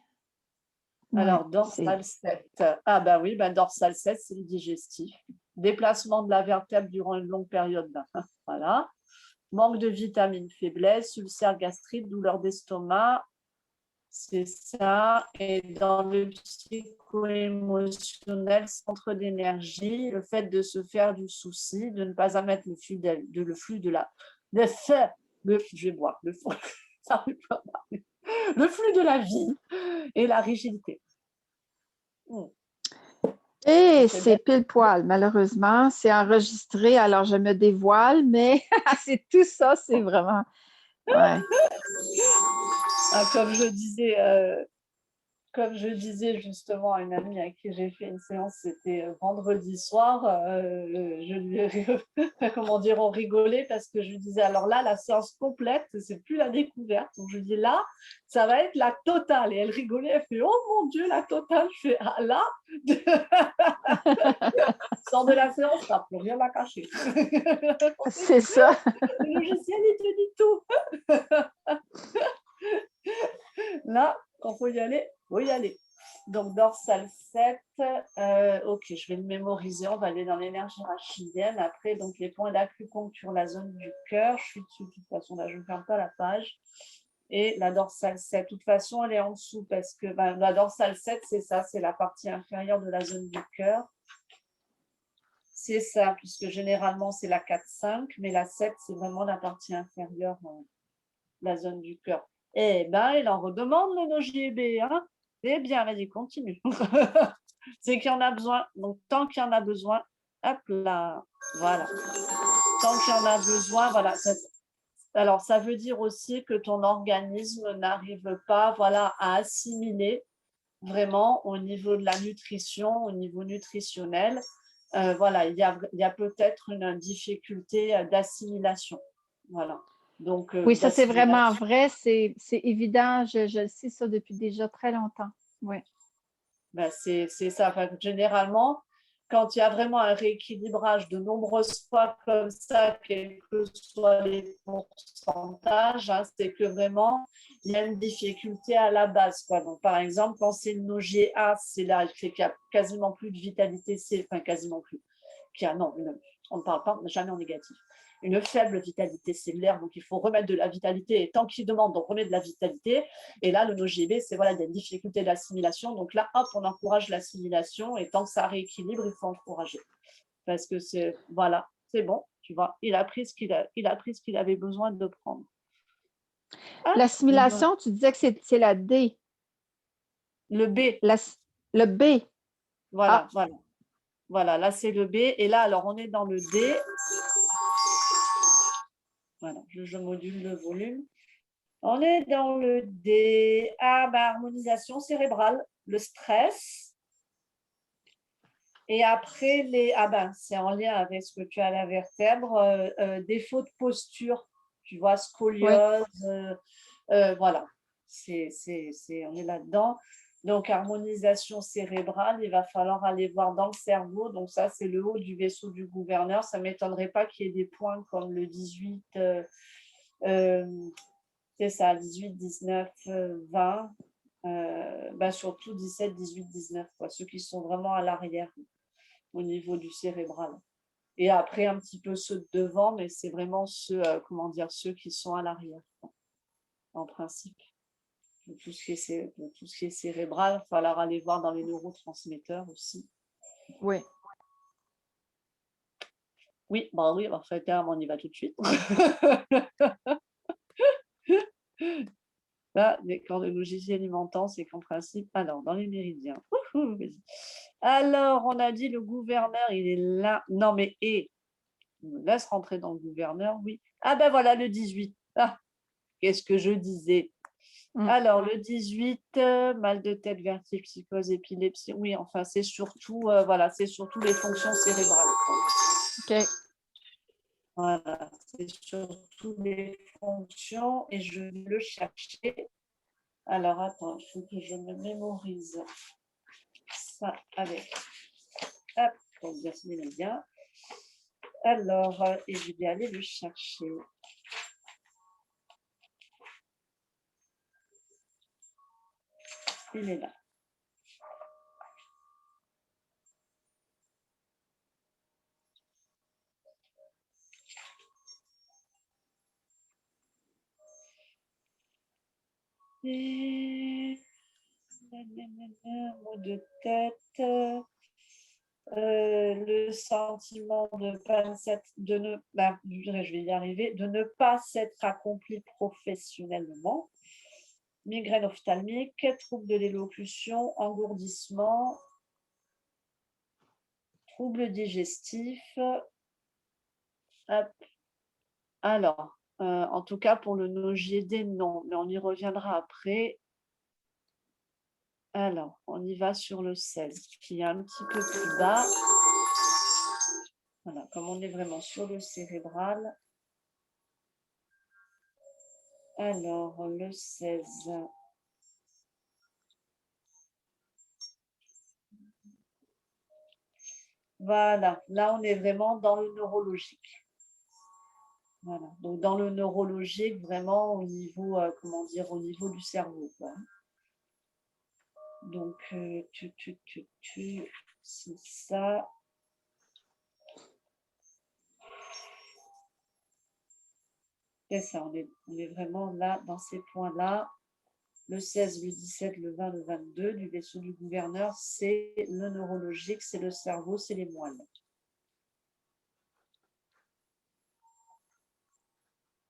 Alors, Ouais, dorsal 7. Ah bah oui, bah, dorsal 7, c'est le digestif. Déplacement de la vertèbre durant une longue période. Voilà. Manque de vitamines, faiblesse, ulcère gastrique, douleur d'estomac. C'est ça. Et dans le psycho-émotionnel, centre d'énergie, le fait de se faire du souci, de ne pas admettre le flux de la... je vais boire, le flux de la vie et la rigidité. Et c'est pile poil, malheureusement. C'est enregistré, alors je me dévoile, mais c'est tout ça, c'est vraiment. Ouais. Ah, comme je disais justement à une amie à qui j'ai fait une séance, c'était vendredi soir, je lui ai, comment dire, on rigolait parce que je lui disais, alors là, la séance complète, c'est plus la découverte. Donc je lui dis, là, ça va être la totale. Et elle rigolait, elle fait, oh mon Dieu, la totale. Je fais, ah là, sors de la séance, t'as plus rien à cacher. C'est ça. Le logiciel, il te dit tout. Là, quand il faut y aller, il faut y aller. Donc, dorsal 7, ok, je vais le mémoriser, on va aller dans l'énergie rachidienne. Après, donc les points d'acupuncture, la zone du cœur, je suis dessus, de toute façon, là, je ne ferme pas la page. Et la dorsale 7, de toute façon, elle est en dessous parce que la dorsale 7, c'est ça, c'est la partie inférieure de la zone du cœur. C'est ça, puisque généralement, c'est la 4-5, mais la 7, c'est vraiment la partie inférieure de la zone du cœur. Eh bien, il en redemande le NoGB, hein. Eh bien, vas-y, continue. C'est qu'il y en a besoin. Donc, tant qu'il y en a besoin, hop là, voilà. Tant qu'il y en a besoin, voilà. Alors, ça veut dire aussi que ton organisme n'arrive pas, voilà, à assimiler vraiment au niveau de la nutrition, au niveau nutritionnel. Voilà, il y a peut-être une difficulté d'assimilation. Voilà. Donc, oui, ça c'est vraiment vrai, c'est évident, je le sais ça depuis déjà très longtemps. Oui. Ben, c'est ça. Enfin, généralement, quand il y a vraiment un rééquilibrage de nombreuses fois comme ça, quels que soient les pourcentages, hein, c'est que vraiment, il y a une difficulté à la base, quoi. Donc, par exemple, quand c'est une OGA, c'est là qu'il n'y a quasiment plus de vitalité C, enfin quasiment plus. Non, on ne parle pas jamais en négatif. Une faible vitalité cellulaire, donc il faut remettre de la vitalité, et tant qu'il demande, on remet de la vitalité. Et là, le NOGB, c'est voilà, il y a une difficulté d'assimilation. Donc là, hop, on encourage l'assimilation, et tant que ça rééquilibre, il faut encourager. Parce que c'est, voilà, c'est bon, tu vois, il a pris ce qu'il avait besoin de prendre. Ah, L'assimilation, tu disais que c'est la D. le B. Le B. Voilà, voilà. Voilà, là, c'est le B. Et là, alors, on est dans le D. Voilà, je module le volume. On est dans le D. Ah, bah, harmonisation cérébrale, le stress. Et après, c'est en lien avec ce que tu as à la vertèbre, défaut de posture, tu vois, scoliose, voilà. On est là-dedans. Donc, harmonisation cérébrale, il va falloir aller voir dans le cerveau. Donc, ça, c'est le haut du vaisseau du gouverneur. Ça ne m'étonnerait pas qu'il y ait des points comme le 18, c'est ça, 18, 19, 20, surtout 17, 18, 19, quoi, ceux qui sont vraiment à l'arrière au niveau du cérébral. Et après, un petit peu ceux de devant, mais c'est vraiment ceux, ceux qui sont à l'arrière, en principe. De tout ce qui est cérébral, il va falloir aller voir dans les neurotransmetteurs aussi. Oui. Oui, en fait, on y va tout de suite. Là, quand le logiciel alimentant, c'est qu'en principe, alors, dans les méridiens. Alors, on a dit le gouverneur, il est là. Non, mais on me laisse rentrer dans le gouverneur, oui. Ah ben voilà, le 18. Ah, qu'est-ce que je disais? Alors, le 18, mal de tête, vertige, psychose, épilepsie. Oui, enfin, c'est surtout, c'est surtout les fonctions cérébrales. OK. Voilà, c'est surtout les fonctions et je vais le chercher. Alors, attends, il faut que je me mémorise ça avec. Hop, pour bien se bien. Alors, et je vais aller le chercher. Il est là. Et... mot de tête, le sentiment de je vais y arriver, de ne pas s'être accompli professionnellement, migraine ophtalmique, trouble de l'élocution, engourdissement, trouble digestif. Hop. Alors, en tout cas pour le NOGD, non, mais on y reviendra après. Alors, on y va sur le 16, qui est un petit peu plus bas. Voilà, comme on est vraiment sur le cérébral. Alors, le 16. Voilà, là, on est vraiment dans le neurologique. Voilà, donc dans le neurologique, vraiment au niveau, au niveau du cerveau, quoi. Donc, c'est ça. C'est ça, on est vraiment là, dans ces points-là. Le 16, le 17, le 20, le 22 du vaisseau du gouverneur, c'est le neurologique, c'est le cerveau, c'est les moelles.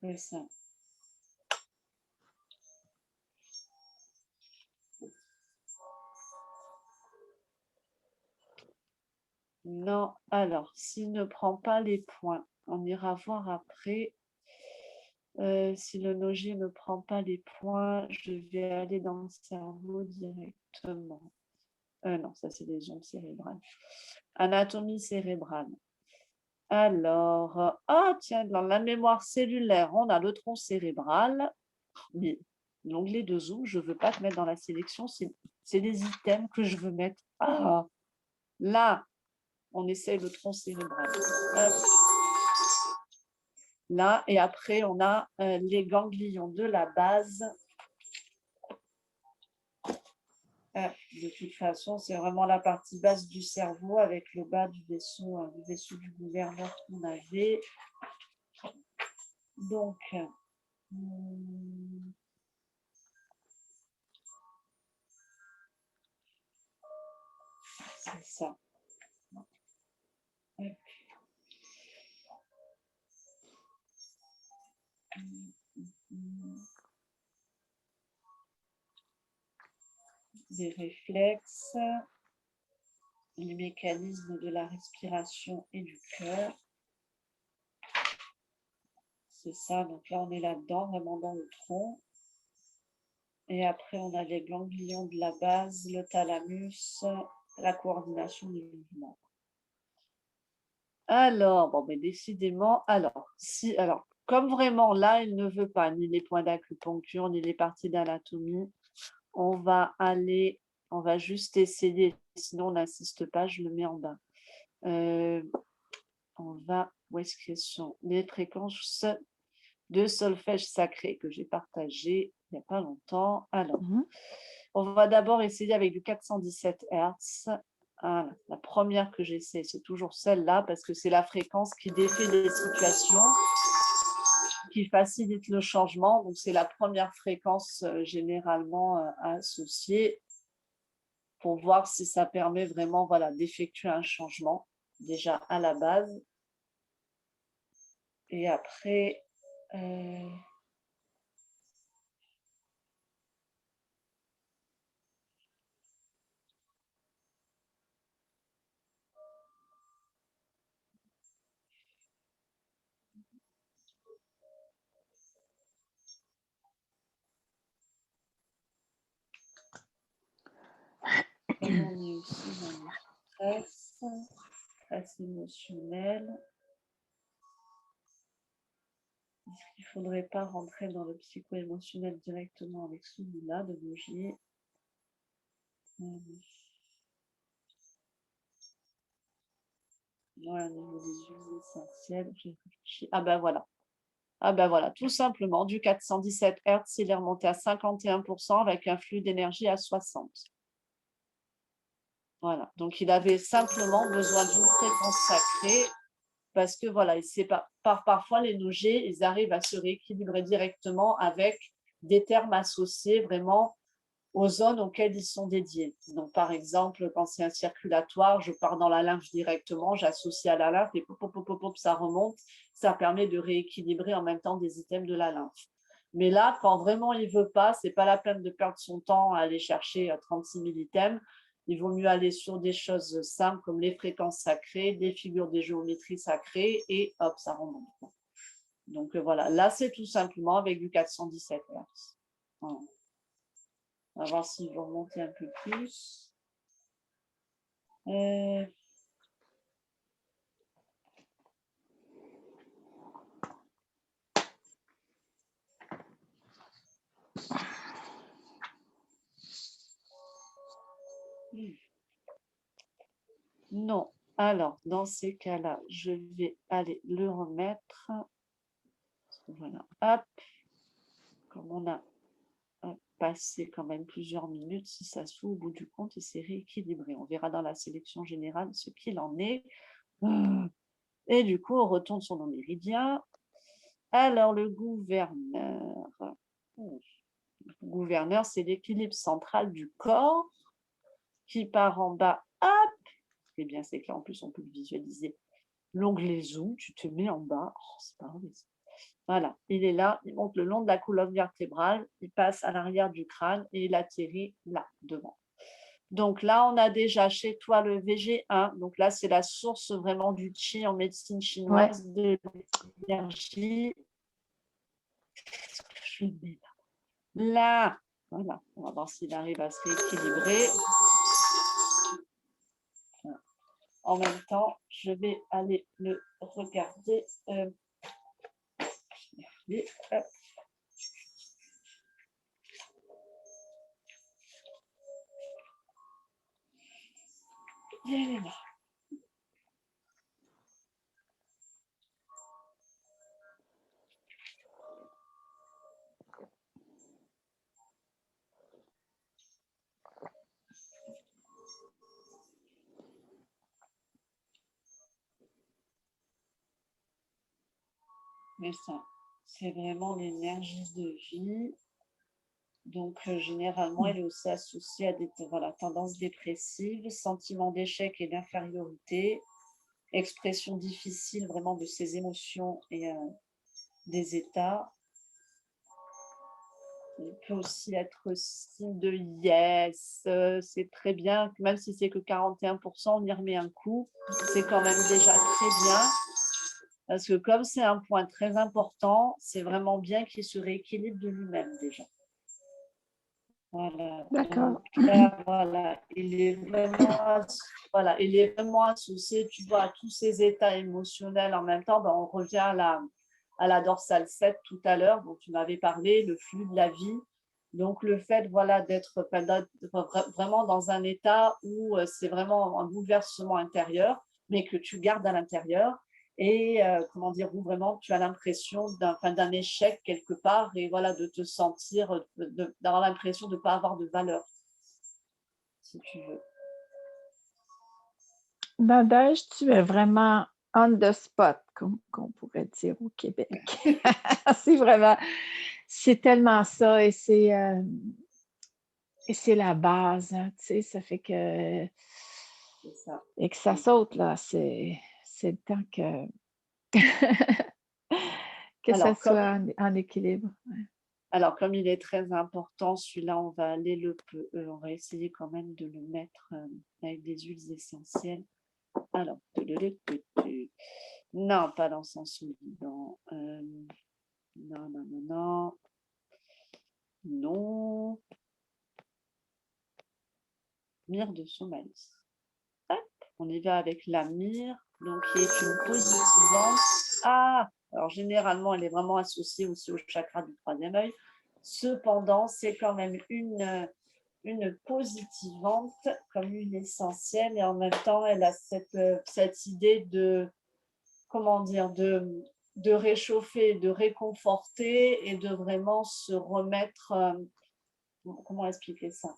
C'est ça. Non, alors, s'il ne prend pas les points, on ira voir après. Si le nogier ne prend pas les points, je vais aller dans le cerveau directement. Non, ça c'est les ondes cérébrales. Anatomie cérébrale. Alors, tiens, dans la mémoire cellulaire, on a le tronc cérébral. Mais l'onglet de zoom, je ne veux pas te mettre dans la sélection, c'est des items que je veux mettre. Ah, là, on essaye le tronc cérébral. Hop. Là, et après, on a les ganglions de la base. De toute façon, c'est vraiment la partie basse du cerveau avec le bas du vaisseau du gouverneur qu'on avait. Donc, c'est ça. Des réflexes, les mécanismes de la respiration et du cœur. C'est ça, donc là on est là-dedans, vraiment dans le tronc. Et après on a les ganglions de la base, le thalamus, la coordination des mouvements. Alors, bon, mais décidément, alors, comme vraiment là, il ne veut pas ni les points d'acupuncture, ni les parties d'anatomie, on va juste essayer, sinon on n'insiste pas, je le mets en bas. Où est-ce qu'elles sont? Les fréquences de solfège sacré que j'ai partagé il n'y a pas longtemps. Alors, on va d'abord essayer avec du 417 Hz. Voilà. La première que j'essaie, c'est toujours celle-là parce que c'est la fréquence qui défait les situations, qui facilite le changement. Donc, c'est la première fréquence généralement associée pour voir si ça permet vraiment d'effectuer un changement déjà à la base. Et après, on est aussi dans le stress émotionnel. Il ne faudrait pas rentrer dans le psycho-émotionnel directement avec celui-là de bouger. Voilà, au niveau des huiles essentielles, j'ai réfléchi. Ah ben voilà, tout simplement, du 417 Hz, il est remonté à 51% avec un flux d'énergie à 60. Voilà, donc il avait simplement besoin d'une fréquence sacrée parce que voilà, parfois les nogés, ils arrivent à se rééquilibrer directement avec des termes associés vraiment aux zones auxquelles ils sont dédiés. Donc par exemple, quand c'est un circulatoire, je pars dans la lymphe directement, j'associe à la lymphe et ça remonte, ça permet de rééquilibrer en même temps des items de la lymphe. Mais là, quand vraiment il ne veut pas, ce n'est pas la peine de perdre son temps à aller chercher 36 000 items. Il vaut mieux aller sur des choses simples comme les fréquences sacrées, des figures de géométrie sacrée et hop, ça remonte. Donc voilà, là c'est tout simplement avec du 417 Hz. Voilà. On va voir s'il va remonter un peu plus. Non. Alors, dans ces cas-là, je vais aller le remettre. Voilà. Hop. Comme on a passé quand même plusieurs minutes, si ça se fout au bout du compte, il s'est rééquilibré. On verra dans la sélection générale ce qu'il en est. Et du coup, on retourne sur nos méridiens. Alors, le gouverneur. Le gouverneur, c'est l'équilibre central du corps qui part en bas. Hop. Eh bien, c'est que là, en plus, on peut le visualiser. L'onglet zoom, tu te mets en bas. Oh, c'est pas vrai. Voilà, il est là, il monte le long de la colonne vertébrale, il passe à l'arrière du crâne et il atterrit là, devant. Donc là, on a déjà chez toi le VG1. Donc là, c'est la source vraiment du chi en médecine chinoise, de l'énergie. Je le mets là. Là, voilà, on va voir s'il arrive à se rééquilibrer. En même temps, je vais aller le regarder. Mais ça, c'est vraiment l'énergie de vie. Donc, généralement, elle est aussi associée à des voilà, tendances dépressives, sentiments d'échec et d'infériorité, expression difficile vraiment de ses émotions et des états. Il peut aussi être signe de yes, c'est très bien, même si c'est que 41%, on y remet un coup, c'est quand même déjà très bien. Parce que comme c'est un point très important, c'est vraiment bien qu'il se rééquilibre de lui-même déjà. Voilà, D'accord. donc là, voilà, il est vraiment associé, tu vois, à tous ces états émotionnels en même temps. Ben, on revient à la dorsale 7 tout à l'heure, dont tu m'avais parlé, le flux de la vie. Donc, le fait, voilà, d'être vraiment dans un état où c'est vraiment un bouleversement intérieur, mais que tu gardes à l'intérieur. Et comment dire, où vraiment tu as l'impression d'un échec quelque part et voilà, de te sentir, d'avoir l'impression de ne pas avoir de valeur, si tu veux. Nadège, tu es vraiment on the spot, comme qu'on pourrait dire au Québec. C'est vraiment, c'est tellement ça et c'est la base, hein, tu sais, ça fait que C'est ça. et que ça saute, là, c'est le temps que que ça Alors, soit en équilibre. Ouais. alors, comme il est très important, celui-là, on va essayer quand même de le mettre avec des huiles essentielles. Alors, non, pas l'encens vivant. Non, non, non, non. Non. Myrrhe de Somalie. Hop, on y va avec la myrrhe, donc qui est une positivante. Ah, alors généralement, elle est vraiment associée aussi au chakra du troisième œil. Cependant, c'est quand même une positivante comme une essentielle et en même temps, elle a cette idée de, comment dire, de réchauffer, de réconforter et de vraiment se remettre, comment expliquer ça?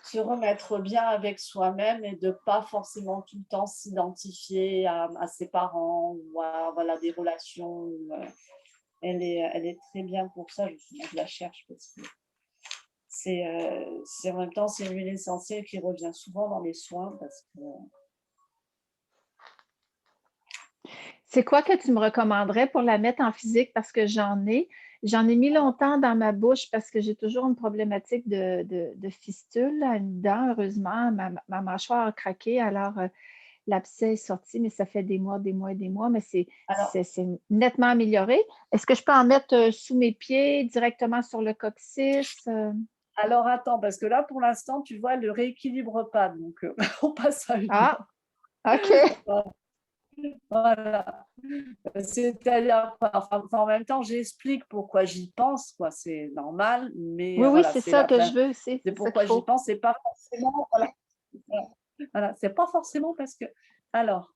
Se remettre bien avec soi-même et de ne pas forcément tout le temps s'identifier à ses parents ou à voilà, des relations. Elle est très bien pour ça, je la cherche parce que c'est en même temps, c'est une huile essentielle qui revient souvent dans les soins parce que C'est quoi que tu me recommanderais pour la mettre en physique parce que j'en ai mis longtemps dans ma bouche parce que j'ai toujours une problématique de fistule à une dent. Heureusement, ma mâchoire a craqué, alors l'abcès est sorti, mais ça fait des mois, des mois et des mois, mais alors, c'est nettement amélioré. Est-ce que je peux en mettre sous mes pieds, directement sur le coccyx? alors attends, parce que là pour l'instant, tu vois, elle ne rééquilibre pas, donc on passe à une Ah, OK. autre. Voilà. C'est-à-dire, enfin, en même temps, j'explique pourquoi j'y pense, quoi. C'est normal, mais Oui, oui, voilà, c'est ça que je veux, c'est c'est ça qu'il pourquoi j'y faut. pense, c'est pas forcément, voilà, voilà, c'est pas forcément parce que, alors,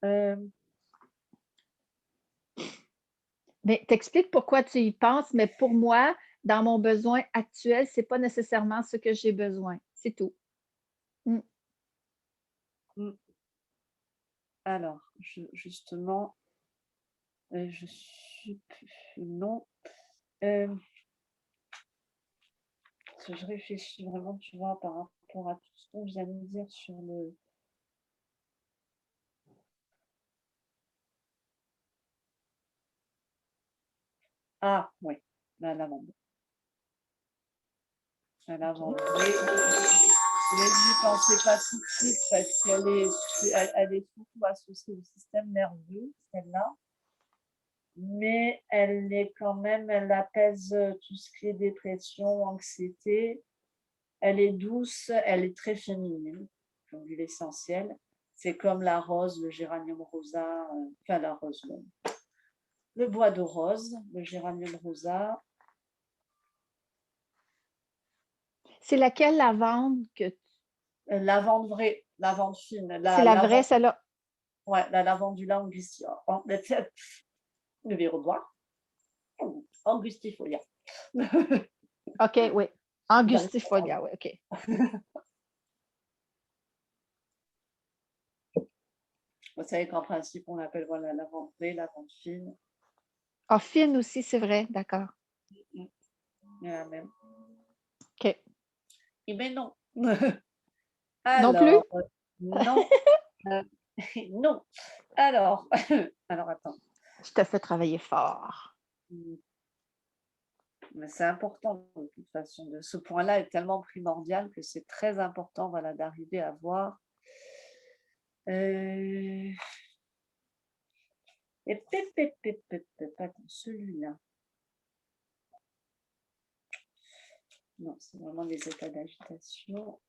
Mais t'expliques pourquoi tu y penses, mais pour moi, dans mon besoin actuel, c'est pas nécessairement ce que j'ai besoin. C'est tout. Mm. hmm, alors, justement, je suis, non, euh, parce que je réfléchis vraiment, tu vois, par rapport à tout ce qu'on vient de dire sur le, ah, oui, la lavande. La lavande, oui. Mais n'y pensez pas tout de suite parce elle est surtout associée au système nerveux, celle-là. Mais elle est quand même, elle apaise tout ce qui est dépression, anxiété. Elle est douce, elle est très féminine, comme l'huile essentielle. C'est comme la rose, le géranium rosa, enfin la rose, le bois de rose, le géranium rosa. C'est laquelle lavande que Lavande vraie, lavande fine, c'est la la vraie, lavande, celle-là. ouais, la lavandula angustia, le verre angustifolia. OK, oui. Angustifolia, oui, OK. Vous savez qu'en principe, on appelle voilà, lavande vraie, lavande fine. Ah, fine aussi, c'est vrai, d'accord. Il y a la même. OK. Eh bien non. Non plus? Alors, non. euh, non. Alors, alors attends. Je te fais travailler fort. Mais c'est important de toute façon. Ce point-là est tellement primordial que c'est très important, voilà, d'arriver à voir. Et attends, celui-là. Non, c'est vraiment des états d'agitation.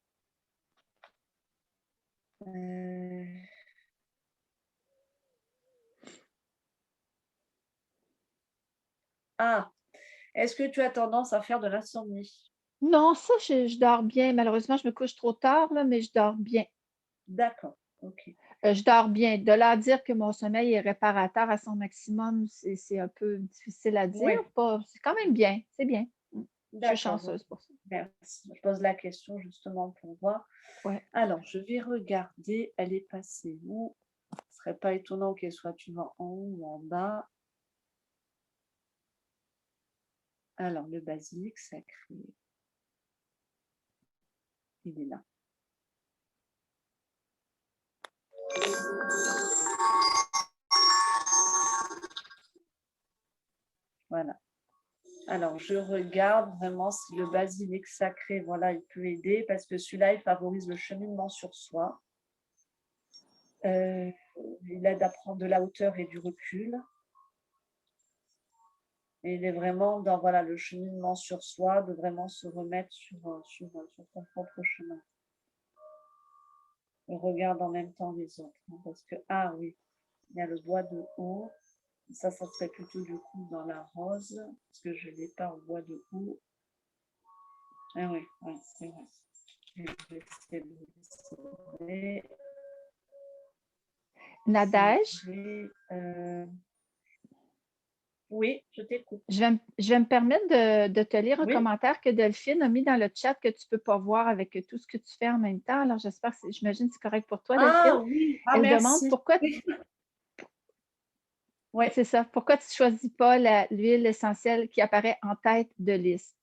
Ah, est-ce que tu as tendance à faire de l'insomnie? Non, ça, je dors bien. Malheureusement, je me couche trop tard, là, mais je dors bien. D'accord, ok. Je dors bien. De là à dire que mon sommeil est réparateur à son maximum, c'est un peu difficile à dire. Oui, C'est quand même bien. C'est bien. Je suis d'accord. chanceuse pour ça. Merci. Je pose la question justement pour voir. Ouais. Alors, je vais regarder, elle est passée où? Ce ne serait pas étonnant qu'elle soit tu vois, en haut ou en bas. Alors, le basilic sacré, il est là. Voilà. Alors, je regarde vraiment si le basilic sacré, voilà, il peut aider parce que celui-là, il favorise le cheminement sur soi. Il aide à prendre de la hauteur et du recul. Et il est vraiment dans voilà, le cheminement sur soi, de vraiment se remettre sur son propre chemin. On regarde en même temps les autres. Hein, parce que, ah oui, il y a le bois de haut. Ça serait plutôt du coup dans la rose, parce que je ne l'ai pas au bois de haut. Ah oui, ouais, c'est vrai. Je vais essayer de le Nadège, oui, je t'écoute. je vais me permettre de te lire un Oui. commentaire que Delphine a mis dans le chat que tu ne peux pas voir avec tout ce que tu fais en même temps. Alors, j'imagine que c'est correct pour toi, Delphine. Ah oui, ah Elle demande merci. pourquoi, Oui. c'est ça, pourquoi tu ne choisis pas l'huile essentielle qui apparaît en tête de liste,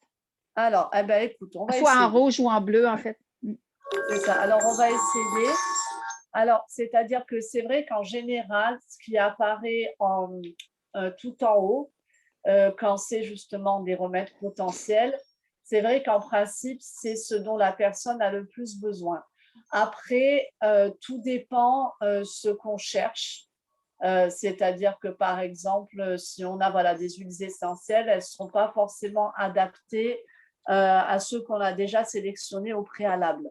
Alors, eh ben, écoute, on va soit en essayer. rouge ou en bleu, en fait. C'est ça. Alors, on va essayer. Alors, c'est-à-dire que c'est vrai qu'en général, ce qui apparaît tout en haut, quand c'est justement des remèdes potentiels, c'est vrai qu'en principe, c'est ce dont la personne a le plus besoin. Après, tout dépend ce qu'on cherche. C'est-à-dire que, par exemple, si on a voilà, des huiles essentielles, elles ne seront pas forcément adaptées à ceux qu'on a déjà sélectionnés au préalable.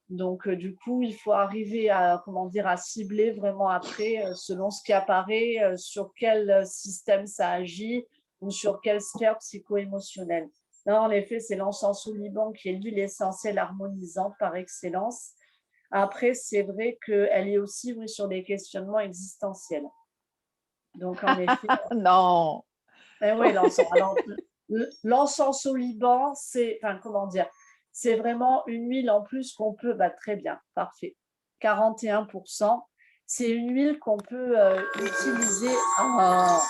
Donc, du coup, il faut arriver à, comment dire, à cibler vraiment après, selon ce qui apparaît, sur quel système ça agit ou sur quelle sphère psycho-émotionnelle. Là, en effet, c'est l'encens au Liban qui est l'huile essentielle harmonisante par excellence. Après, c'est vrai qu'elle est aussi oui, sur des questionnements existentiels. Donc, en effet, Non. oui, l'encens. Alors, l'encens au Liban, c'est, enfin, comment dire, c'est vraiment une huile en plus qu'on peut, très bien, parfait. 41%. C'est une huile qu'on peut utiliser. Ah,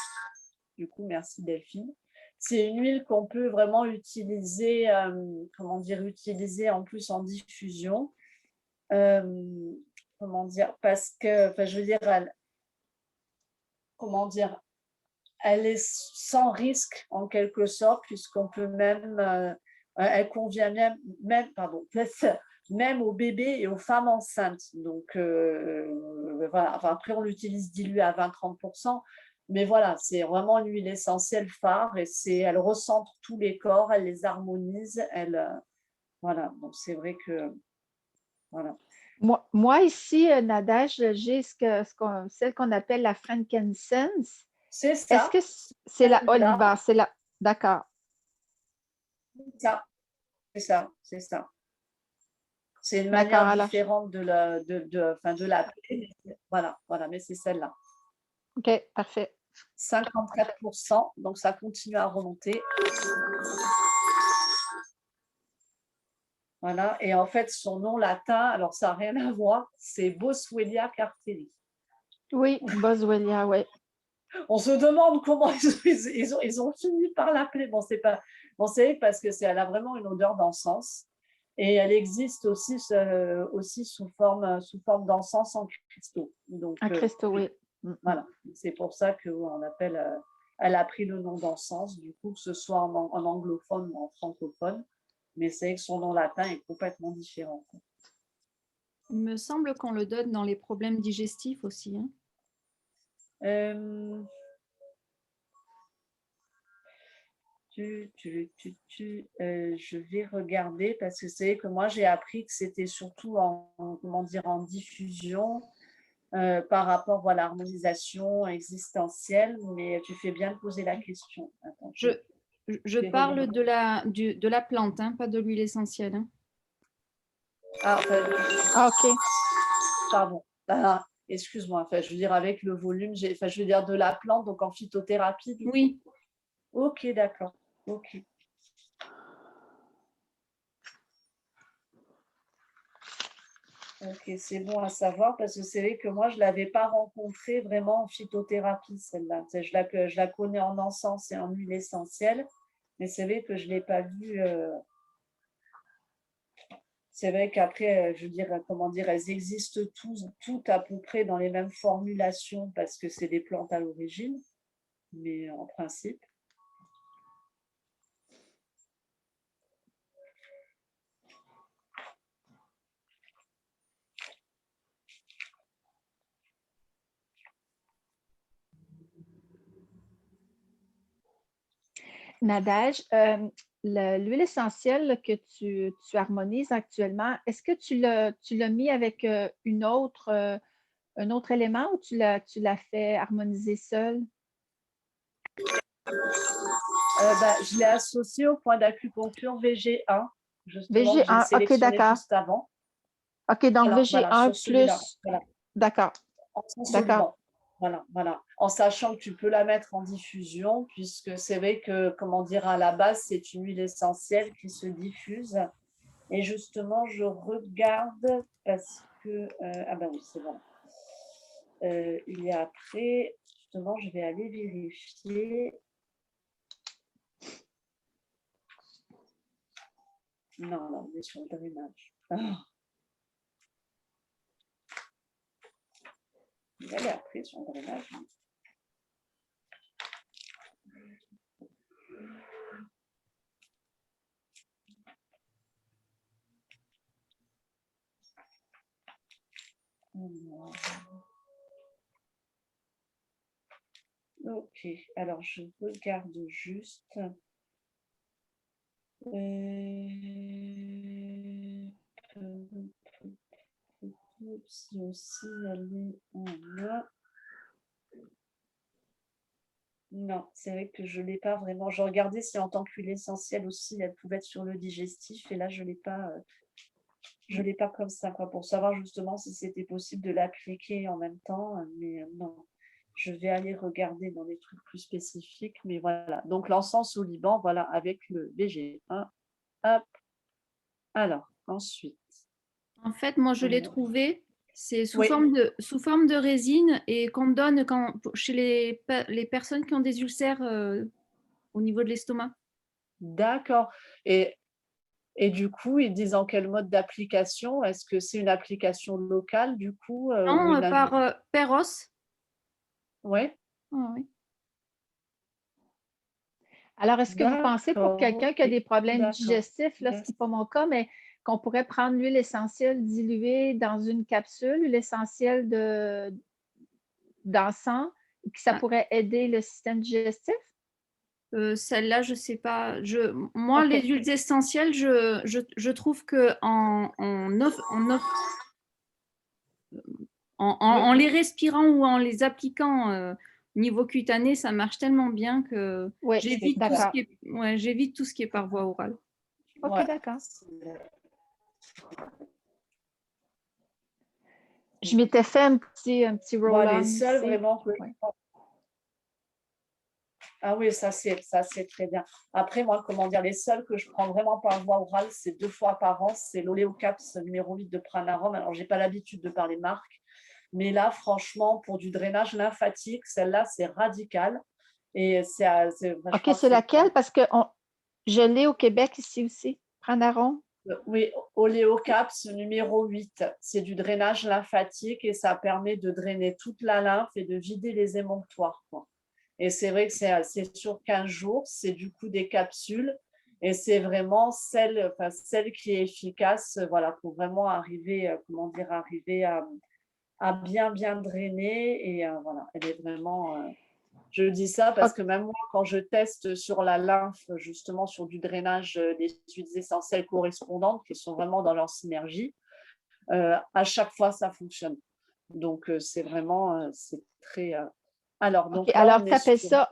du coup, merci Delphine. C'est une huile qu'on peut vraiment utiliser, comment dire, utiliser en plus en diffusion. Comment dire, parce que, enfin, je veux dire, comment dire, elle est sans risque en quelque sorte, puisqu'on peut même, elle convient même aux bébés et aux femmes enceintes. Donc, voilà. Enfin, après, on l'utilise dilué à 20-30%, mais voilà, c'est vraiment l'huile essentielle phare et elle recentre tous les corps, elle les harmonise, voilà. Donc, c'est vrai que, voilà. Moi ici, Nadège, j'ai celle qu'on appelle la frankincense. C'est Est-ce ça, que c'est la celle-là, Oliva? D'accord. c'est ça, c'est ça. C'est une D'accord. manière Alors, différente de l'appeler. Voilà, mais c'est celle-là. OK, parfait. 54%, donc ça continue à remonter. Voilà, et en fait, son nom latin, alors ça n'a rien à voir, c'est Boswellia carteri. Oui, Boswellia, oui. On se demande comment ils ont fini par l'appeler. Bon, c'est pas, bon, c'est parce que elle a vraiment une odeur d'encens. Et elle existe aussi sous forme d'encens en cristaux. Donc, Un cristaux, oui. voilà, c'est pour ça qu'on appelle, elle a pris le nom d'encens, du coup, que ce soit en anglophone ou en francophone. Mais c'est que son nom latin est complètement différent. Il me semble qu'on le donne dans les problèmes digestifs aussi. Hein. Je vais regarder parce que c'est que moi j'ai appris que c'était surtout en diffusion par rapport à l'harmonisation existentielle, mais tu fais bien de poser la question. Attends, je parle de la plante, hein, pas de l'huile essentielle. Hein. Ok. Pardon. Ah, excuse-moi, je veux dire avec le volume, je veux dire de la plante, donc en phytothérapie. Oui. Ok, d'accord. Ok. Ok, c'est bon à savoir parce que c'est vrai que moi, je ne l'avais pas rencontrée vraiment en phytothérapie, celle-là. Je la connais en encens et en huile essentielle, mais c'est vrai que je ne l'ai pas vue. C'est vrai qu'après, je veux dire, comment dire, elles existent toutes à peu près dans les mêmes formulations parce que c'est des plantes à l'origine, mais en principe. Nadège, l'huile essentielle que tu harmonises actuellement, est-ce que tu l'as mis avec un autre élément ou tu l'as fait harmoniser seul? Je l'ai associé au point d'acupuncture VG1, justement, que j'ai VG1, ok, sélectionné d'accord. juste avant. Ok, donc VG1 plus. Voilà. D'accord. D'accord. Voilà. En sachant que tu peux la mettre en diffusion, puisque c'est vrai que, comment dire, à la base, c'est une huile essentielle qui se diffuse. Et justement, je regarde parce que. Ah ben oui, c'est bon. Il y a après, justement, je vais aller vérifier. Non, là, on est sur le drainage. Il va aller après sur le drainage. Ok, alors je regarde juste. Si aussi elle est en main. Non, c'est vrai que je ne l'ai pas vraiment. Je regardais si en tant qu'huile essentielle aussi, elle pouvait être sur le digestif. Et là, je ne l'ai pas comme ça, quoi, pour savoir justement si c'était possible de l'appliquer en même temps. Mais non, je vais aller regarder dans des trucs plus spécifiques. Mais voilà, donc l'encens au Liban, voilà, avec le VG1. Hop. Alors, ensuite. En fait, moi, je l'ai trouvé. C'est sous Oui. forme de résine et qu'on donne chez les personnes qui ont des ulcères au niveau de l'estomac. D'accord. Et du coup, ils disent en quel mode d'application? Est-ce que c'est une application locale, du coup Non, par Peros. Oui. Ah, oui. Alors, est-ce que vous pensez pour quelqu'un qui a des problèmes D'accord. digestifs, là, ce qui n'est pas mon cas, mais qu'on pourrait prendre l'huile essentielle diluée dans une capsule, l'huile essentielle d'encens, et que ça pourrait aider le système digestif? Celle-là, je ne sais pas. Moi, Ok. les huiles essentielles, je trouve que en les respirant ou en les appliquant niveau cutané, ça marche tellement bien que Oui, j'évite tout d'accord. j'évite tout ce qui est par voie orale. Ok, Ouais. d'accord. Je m'étais fait un petit roll-on les seuls aussi. vraiment que Ouais. Ah oui, ça c'est très bien. Après, moi, comment dire, les seuls que je prends vraiment par voie orale, c'est 2 fois par an, c'est l'Oléocaps numéro 8 de Pranarum. Alors, j'ai pas l'habitude de parler marque, Mais là, franchement, pour du drainage lymphatique, celle-là, c'est radical. Et je OK, crois que c'est laquelle? Parce que je l'ai au Québec ici aussi. Pranaron. oui, Oléocaps numéro 8. C'est du drainage lymphatique et ça permet de drainer toute la lymphe et de vider les émonctoires, quoi. Et c'est vrai que c'est sur 15 jours, c'est du coup des capsules et c'est vraiment celle qui est efficace, voilà, pour vraiment arriver, comment dire, arriver à bien drainer. Et voilà, elle est vraiment. Je dis ça parce que même moi, quand je teste sur la lymphe, justement sur du drainage des huiles essentielles correspondantes qui sont vraiment dans leur synergie, à chaque fois, ça fonctionne. Donc, c'est vraiment, c'est très. Alors, OK, donc là, alors on tu est appelles sur. ça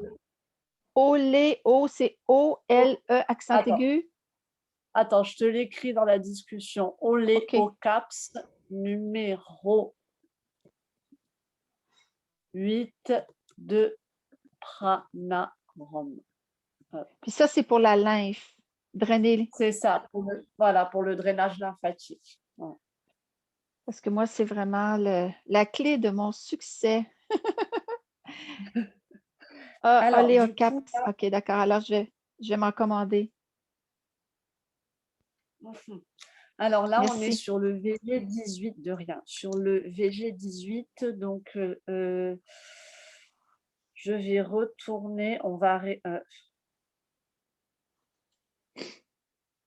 Oléo, c'est O-L-E accent Attends, aigu? attends, je te l'écris dans la discussion. OK. Oléocaps numéro 8 de Pranarum. Puis ça, c'est pour la lymphe. Drainer. C'est ça, voilà, pour le drainage lymphatique. Ouais. Parce que moi, c'est vraiment la clé de mon succès. Ah, Alors, du coup, Oléocaps. OK, d'accord. Alors, je vais m'en commander. alors là, on est Merci. sur le VG18 de rien. Sur le VG18, donc je vais retourner. On va.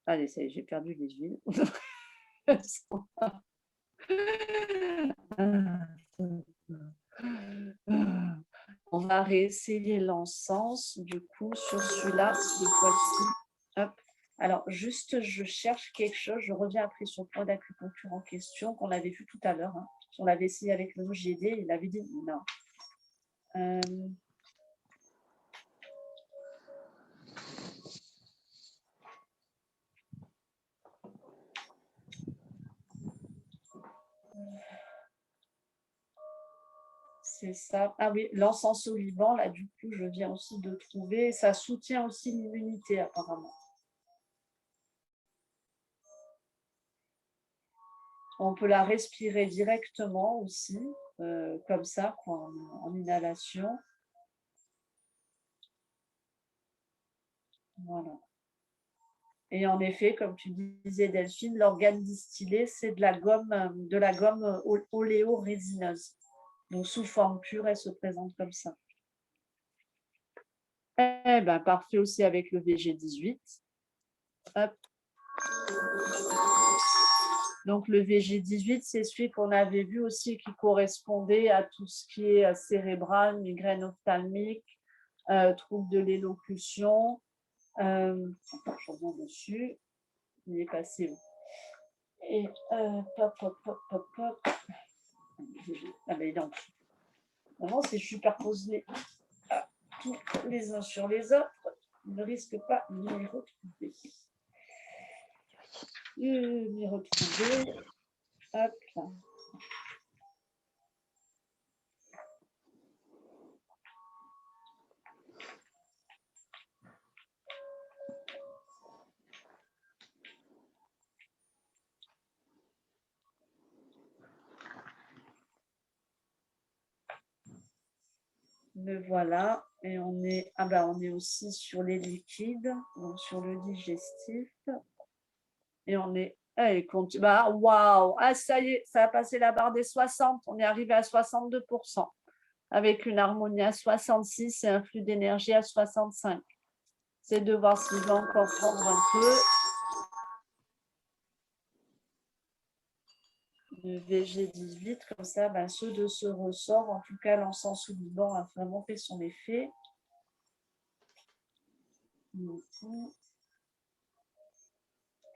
Allez, ça y est, j'ai perdu les huiles. On va réessayer l'encens, du coup, sur celui-là, cette fois-ci. Hop. Alors, juste, je cherche quelque chose. Je reviens après sur le point d'acupuncture en question qu'on avait vu tout à l'heure. Hein. On l'avait essayé avec le GD. Il avait dit non. C'est ça. Ah oui, l'encens au Liban, là, du coup, je viens aussi de trouver. Ça soutient aussi l'immunité, apparemment. On peut la respirer directement aussi, comme ça, quoi, en inhalation. Voilà. Et en effet, comme tu disais, Delphine, l'organe distillé, c'est de la gomme oléorésineuse. Donc, sous forme pure, elle se présente comme ça. Eh bien, parfait aussi avec le VG18. Hop. Donc, le VG18, c'est celui qu'on avait vu aussi qui correspondait à tout ce qui est cérébral, migraine ophtalmique, troubles de l'élocution. Attends, je reviens dessus. Il est passé où? Et pop, pop, pop, pop, pop. Ah ben, il est en dessous. Vraiment, c'est superposé tous les uns sur les autres. On ne risque pas de m'y retrouver. M'y retrouver. Hop là. Le voilà. Et on est, on est aussi sur les liquides, donc sur le digestif. Et on est. Waouh! Ah, ça y est, ça a passé la barre des 60. On est arrivé à 62%. Avec une harmonie à 66 et un flux d'énergie à 65. C'est de voir s'il va encore prendre un peu. Le VG18, comme ça, ceux de ce ressort, en tout cas, l'encens sous Liban a vraiment fait son effet.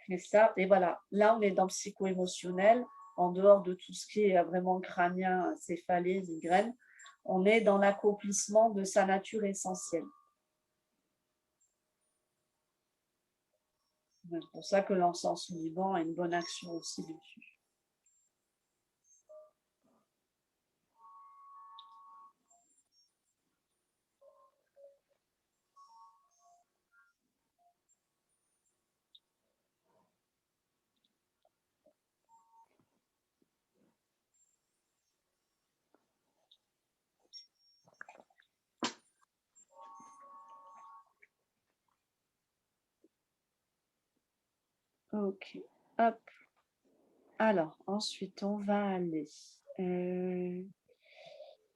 Et ça, et voilà, là, on est dans le psycho-émotionnel, en dehors de tout ce qui est vraiment crânien, céphalée, migraine. On est dans l'accomplissement de sa nature essentielle. C'est pour ça que l'encens sous Liban a une bonne action aussi dessus. Ok. Hop. Alors, ensuite, on va aller.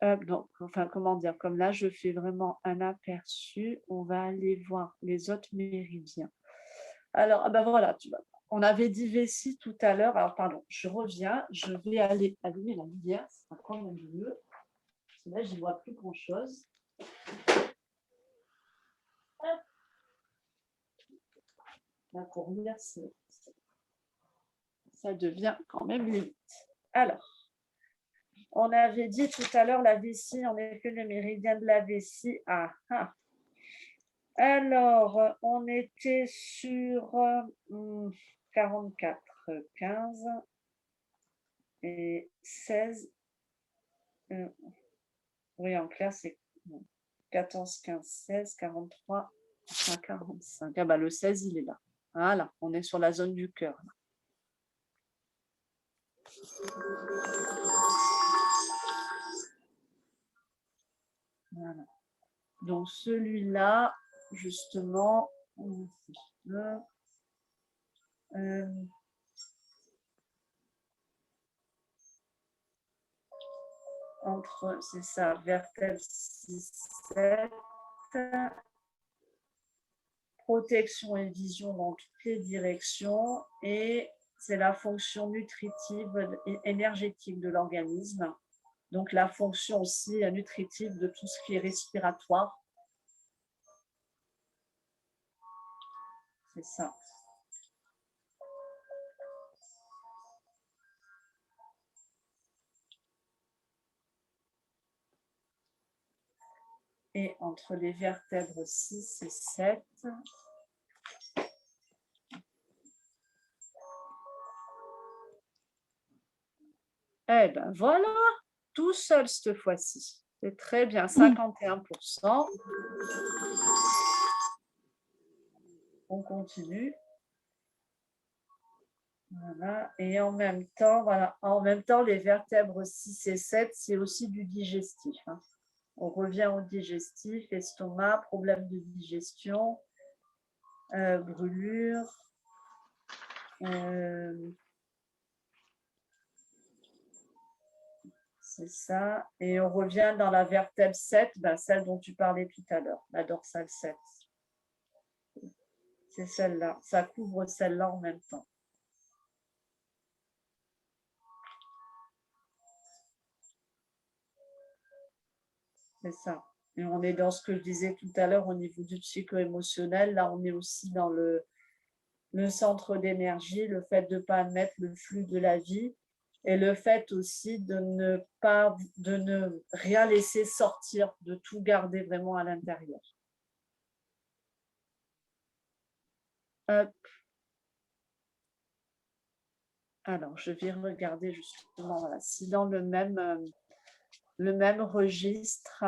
Donc, enfin, comment dire, comme là, je fais vraiment un aperçu, on va aller voir les autres méridiens. Alors, ah ben voilà, on avait dit vessie tout à l'heure. Alors, pardon, je reviens, je vais aller allumer la lumière, ça sera quand même mieux. Parce que là, j'y vois plus grand-chose. Là, pour lire, ça devient quand même limite. Alors, on avait dit tout à l'heure la vessie, en effet, le méridien de la vessie. Alors, on était sur 44, 15 et 16. Oui, en clair, c'est 14, 15, 16, 43, 45. Ah bah, le 16, il est là. Voilà, on est sur la zone du cœur. Voilà. Donc, celui-là, justement, entre, c'est ça, vertèbre 6, 7, protection et vision dans toutes les directions, et c'est la fonction nutritive et énergétique de l'organisme. Donc, la fonction aussi nutritive de tout ce qui est respiratoire. C'est ça. Et entre les vertèbres 6 et 7, eh ben voilà, tout seul cette fois-ci. C'est très bien, 51%. On continue. Voilà. Et en même temps, voilà, en même temps, les vertèbres 6 et 7, c'est aussi du digestif. On revient au digestif, estomac, problème de digestion, brûlure. C'est ça. Et on revient dans la vertèbre 7, celle dont tu parlais tout à l'heure, la dorsale 7. C'est celle-là. Ça couvre celle-là en même temps. C'est ça. Et on est dans ce que je disais tout à l'heure au niveau du psycho-émotionnel. Là, on est aussi dans le centre d'énergie, le fait de ne pas admettre le flux de la vie et le fait aussi de ne rien laisser sortir, de tout garder vraiment à l'intérieur. Hop. Alors, je vais regarder justement voilà, si dans le même registre,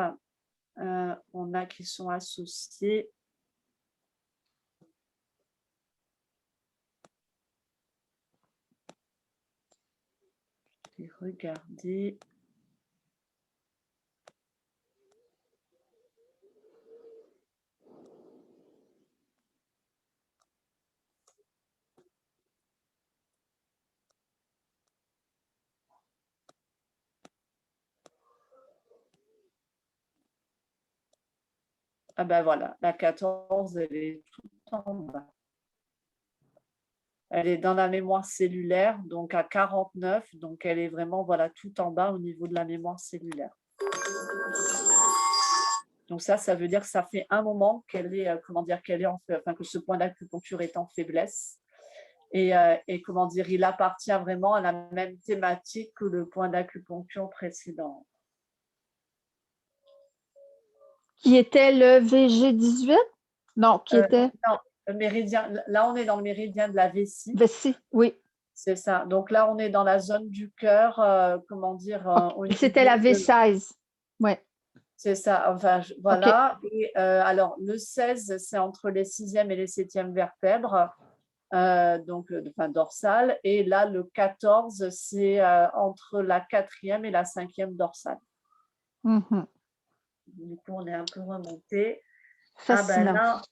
on a qui sont associés. Je vais regarder. Ah ben voilà, la 14, elle est tout en bas. Elle est dans la mémoire cellulaire, donc à 49, donc elle est vraiment voilà, tout en bas au niveau de la mémoire cellulaire. Donc ça veut dire que ça fait un moment qu'elle est, que ce point d'acupuncture est en faiblesse. Et comment dire, il appartient vraiment à la même thématique que le point d'acupuncture précédent. Qui était le VG18? Non, qui était? Non, le méridien. Là, on est dans le méridien de la vessie. Vessie, oui. C'est ça. Donc là, on est dans la zone du cœur, comment dire. C'était la V16. Oui. C'est ça. Enfin, voilà. Okay. Et alors, le 16, c'est entre les 6e et les 7e vertèbres, donc dorsale. Et là, le 14, c'est entre la 4e et la 5e dorsale. Mm-hmm. Du coup, on est un peu remonté. Fascinant. Là,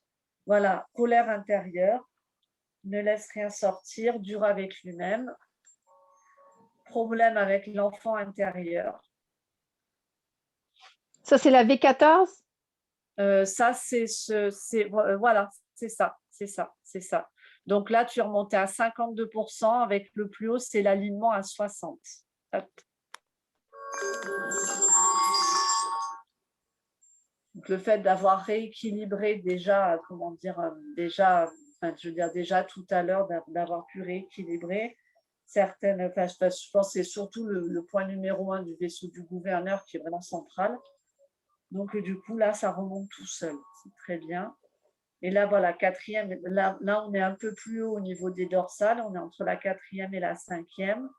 voilà, colère intérieure. ne laisse rien sortir, dur avec lui-même, problème avec l'enfant intérieur. Ça, c'est la V14? Ça, voilà, c'est ça, c'est ça, c'est ça. Donc là, tu es remonté à 52%, avec le plus haut, c'est l'alignement à 60. Hop. Donc, le fait d'avoir rééquilibré déjà, comment dire, déjà, enfin, je veux dire déjà tout à l'heure, d'avoir pu rééquilibrer certaines, enfin, je pense que c'est surtout le point numéro 1 du vaisseau du gouverneur qui est vraiment central. Donc du coup, là, ça remonte tout seul. C'est très bien. Et là, voilà, quatrième, là, on est un peu plus haut au niveau des dorsales. On est entre la quatrième et la cinquième.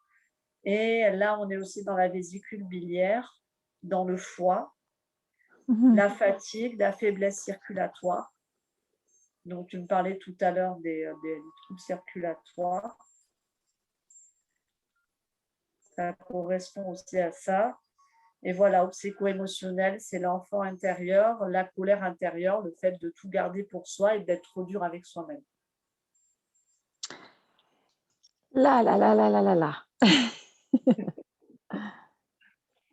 Et là, on est aussi dans la vésicule biliaire, dans le foie, la fatigue, la faiblesse circulatoire. Donc, tu me parlais tout à l'heure des troubles circulatoires. Ça correspond aussi à ça. Et voilà, au psycho-émotionnel, c'est l'enfant intérieur, la colère intérieure, le fait de tout garder pour soi et d'être trop dur avec soi-même. Là, là, là, là, là, là, là.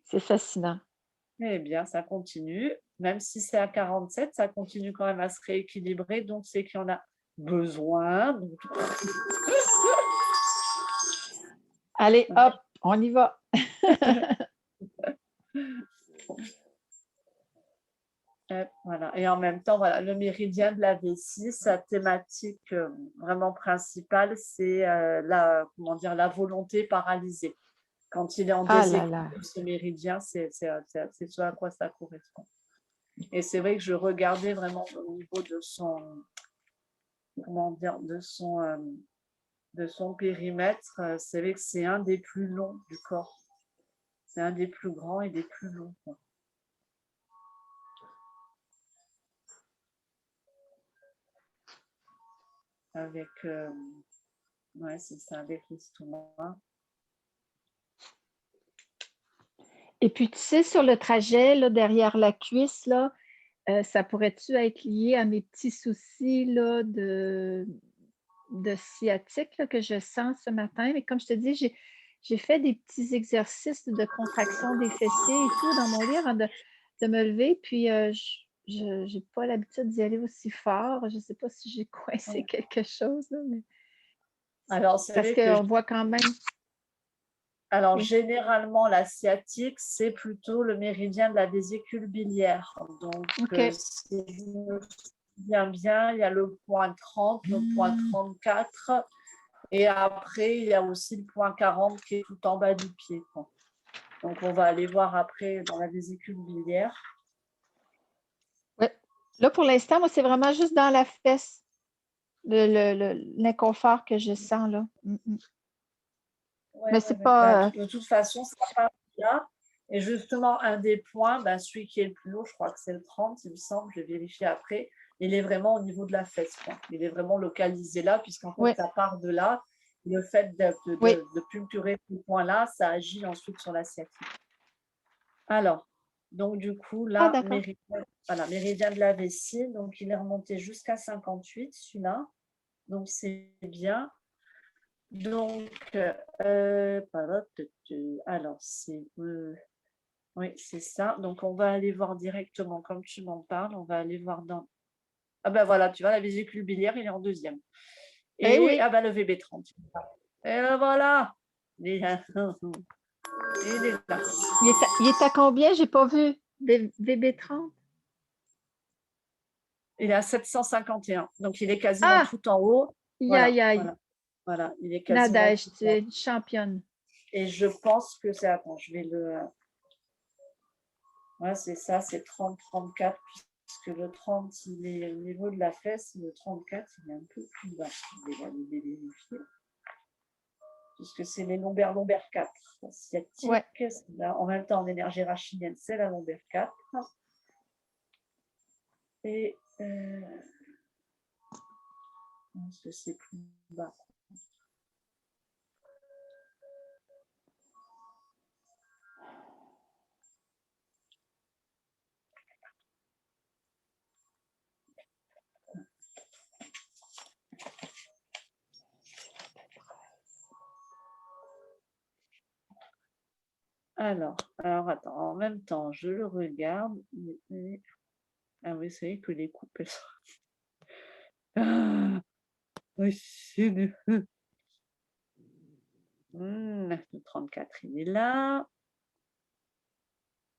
C'est fascinant. Eh bien, ça continue. Même si c'est à 47, ça continue quand même à se rééquilibrer. Donc, c'est qu'il y en a besoin. Donc... Allez, hop, on y va. Voilà. Et en même temps, voilà, le méridien de la vessie, sa thématique vraiment principale, c'est la volonté paralysée. Quand il est en déséquilibre, ce méridien, c'est ce à quoi ça correspond. Et c'est vrai que je regardais vraiment au niveau de son, comment dire, de son périmètre, c'est vrai que c'est un des plus longs du corps. C'est un des plus grands et des plus longs. Avec, ouais, c'est ça, avec l'estomac. Et puis, tu sais, sur le trajet, là, derrière la cuisse, là, ça pourrait-tu être lié à mes petits soucis là, de sciatique là, que je sens ce matin? Mais comme je te dis, j'ai fait des petits exercices de contraction des fessiers et tout dans mon lit avant de me lever. Puis, je n'ai pas l'habitude d'y aller aussi fort. Je ne sais pas si j'ai coincé quelque chose. Là, mais... Alors, c'est parce vrai que qu'on voit quand même. Alors, Oui. généralement, la sciatique, c'est plutôt le méridien de la vésicule biliaire. Donc, si je me souviens bien, il y a le point 30, le point 34, et après, il y a aussi le point 40 qui est tout en bas du pied. Donc, on va aller voir après dans la vésicule biliaire. Oui. Là, pour l'instant, moi, c'est vraiment juste dans la fesse, l'inconfort que je sens, là. Mais c'est pas... De toute façon, ça part là. Et justement, un des points, celui qui est le plus haut, je crois que c'est le 30, il me semble, je vais vérifier après, il est vraiment au niveau de la fesse. Il est vraiment localisé là, puisqu'en fait, ça part de là. Et le fait de puncturer ce point-là, ça agit ensuite sur la sciatique. Alors, donc du coup, là, méridien de la vessie, donc il est remonté jusqu'à 58, celui-là. Donc, c'est bien. Donc, alors, oui, c'est ça. Donc, on va aller voir directement, comme tu m'en parles, on va aller voir dans... Ah ben voilà, tu vois, la vésicule biliaire, il est en deuxième. Et oui. ah ben le VB30. Et ben voilà. Il est là. Il est à combien? J'ai pas vu. VB30? Il est à 751. Donc, il est quasiment tout en haut. Voilà, il est quasiment Nadège, tu es championne. Et je pense que c'est... Attends, je vais le... Ouais, c'est ça, c'est 30-34, puisque le 30, il est au niveau de la fesse, le 34, il est un peu plus bas. Je vais aller vérifier. Puisque c'est les lombaires 4. Sciatique, en même temps, en énergie rachinienne, c'est la lombaire 4. Et je pense que c'est plus bas. Alors attends, en même temps, je le regarde. Ah oui, c'est vrai que les coupes, elles sont... Ah, oui, c'est le 34, il est là.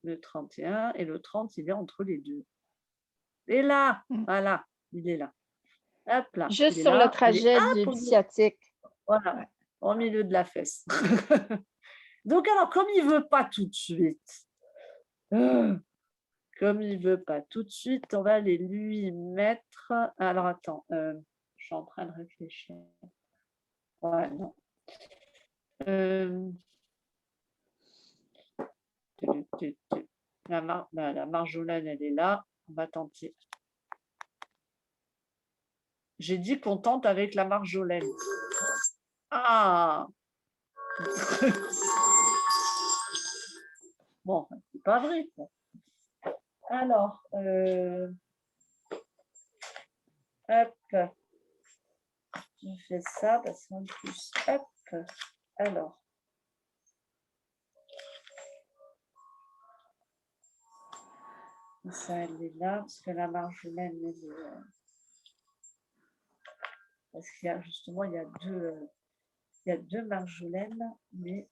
Le 31 et le 30, il est entre les deux. Et là, voilà, il est là. Hop là, Juste il est sur le là. Il est trajet du sciatique. voilà, Ouais. au milieu de la fesse. Donc alors, comme il veut pas tout de suite, comme il veut pas tout de suite, on va aller lui mettre. Alors attends, je suis en train de réfléchir. Ouais, non. La marjolaine, elle est là. On va tenter. J'ai dit qu'on tente avec la marjolaine. Ah bon, c'est pas vrai. Ça. Alors, hop, je fais ça parce qu'en plus, hop, alors. Ça, elle est là, parce que la marjolaine, elle est... Parce qu'il y a justement, il y a deux marjolaines, mais...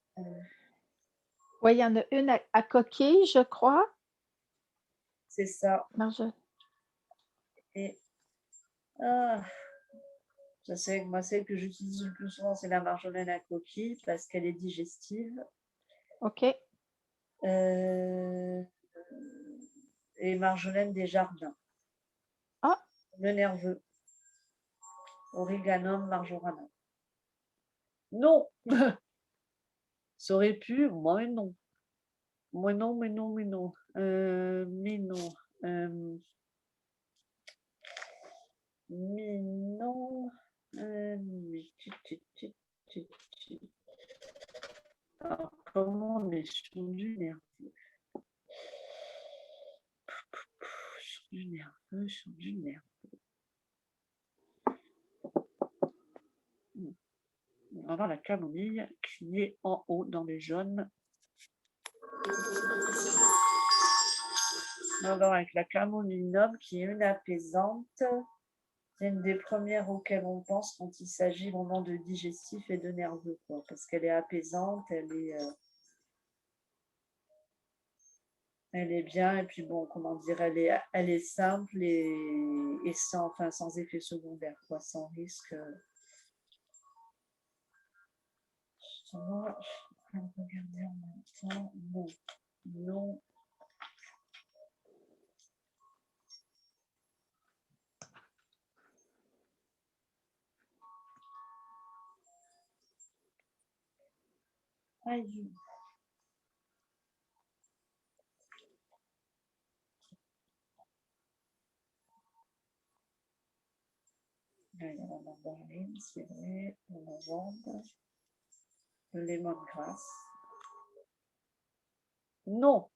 Oui, il y en a une à coquille, je crois. c'est ça. Marjolaine. Et je sais que moi, celle que j'utilise le plus souvent, c'est la marjolaine à coquille, parce qu'elle est digestive. OK. Et marjolaine des jardins. Ah, Le nerveux. Origanum marjoranum. Non Ça aurait pu, moi mais non. Moi non, mais non, mais non. Mais non. Mais non. Mais alors, comment on est sur du nerveux? Sur du nerveux, sur du nerveux. On va avoir la camomille qui est en haut dans les jaunes. On va voir avec la camomille noble qui est une apaisante. C'est une des premières auxquelles on pense quand il s'agit vraiment de digestif et de nerveux, quoi, parce qu'elle est apaisante, elle est bien, et puis bon, comment dire, elle est simple et sans effet secondaire, quoi, sans risque. Justement, je vais regarder en même temps. Non, non. Aïe. Là, il y a la mandarine, c'est vrai, la lavande, le lemongrass. Non,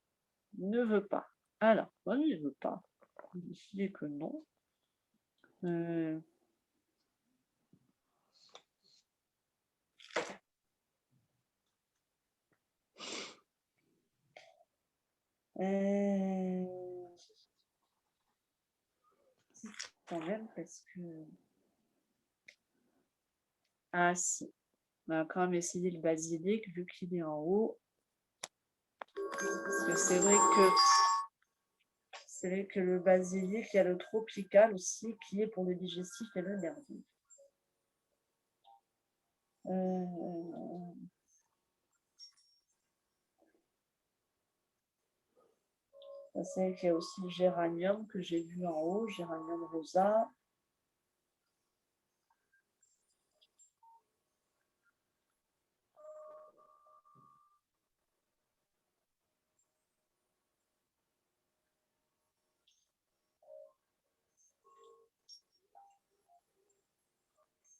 ne veut pas. Alors, moi, il ne veut pas. J'ai décidé que non. Quand même, parce que... Ah si, on va quand même essayer le basilic, vu qu'il est en haut. Parce que c'est vrai que le basilic, il y a le tropical aussi, qui est pour le digestif et le nerveux. C'est vrai qu'il y a aussi le géranium que j'ai vu en haut, géranium rosa.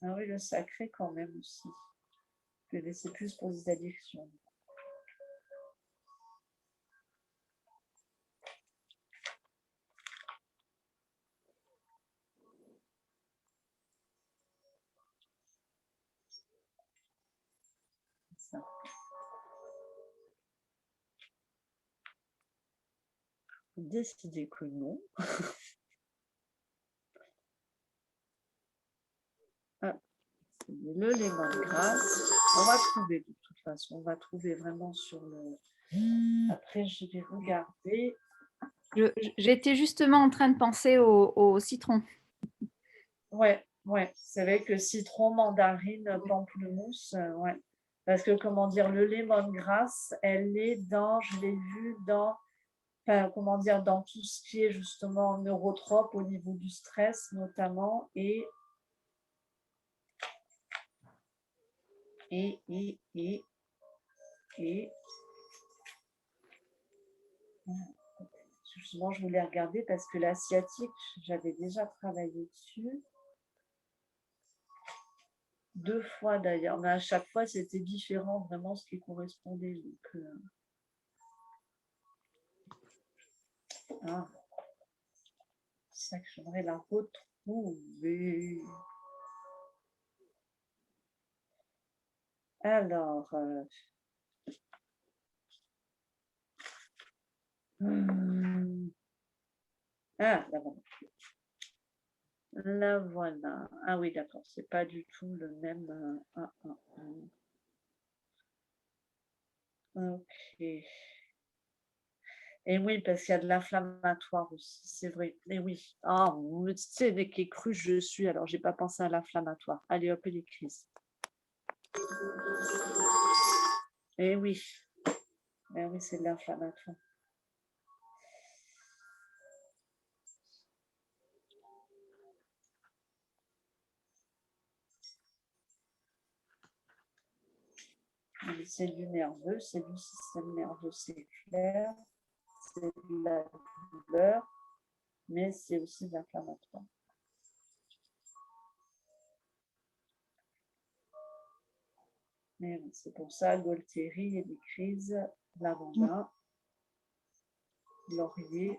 Ah oui, le sacré quand même aussi. Je vais laisser plus pour les addictions. Ça. décidé que non. Ah, c'est le lemongrass. On va trouver de toute façon. On va trouver vraiment sur le. Après, je vais regarder. J'étais justement en train de penser au citron. Ouais, ouais. C'est vrai que citron, mandarine, pamplemousse, ouais. Parce que, comment dire, le lemongrass, elle est dans, je l'ai vu dans, enfin, comment dire, dans tout ce qui est justement neurotrope au niveau du stress notamment et justement, je voulais regarder parce que l'asiatique, j'avais déjà travaillé dessus. 2 fois d'ailleurs, mais à chaque fois, c'était différent vraiment ce qui correspondait. Donc, c'est ça que j'aimerais la retrouver. Alors, ah, là voilà. La voilà. Ah oui, d'accord, c'est pas du tout le même. Ok. Et oui, parce qu'il y a de l'inflammatoire aussi, c'est vrai. Et oui. Ah, tu sais, dès qu'il est cru, je suis. Alors, j'ai pas pensé à l'inflammatoire. Allez, hop, les crises. Et oui. Et oui, c'est de l'inflammatoire. C'est du nerveux, c'est du système nerveux, c'est clair. C'est de la douleur, mais c'est aussi de l'inflammatoire. Mais c'est pour ça, Gualtieri et des crises, lavanda, laurier.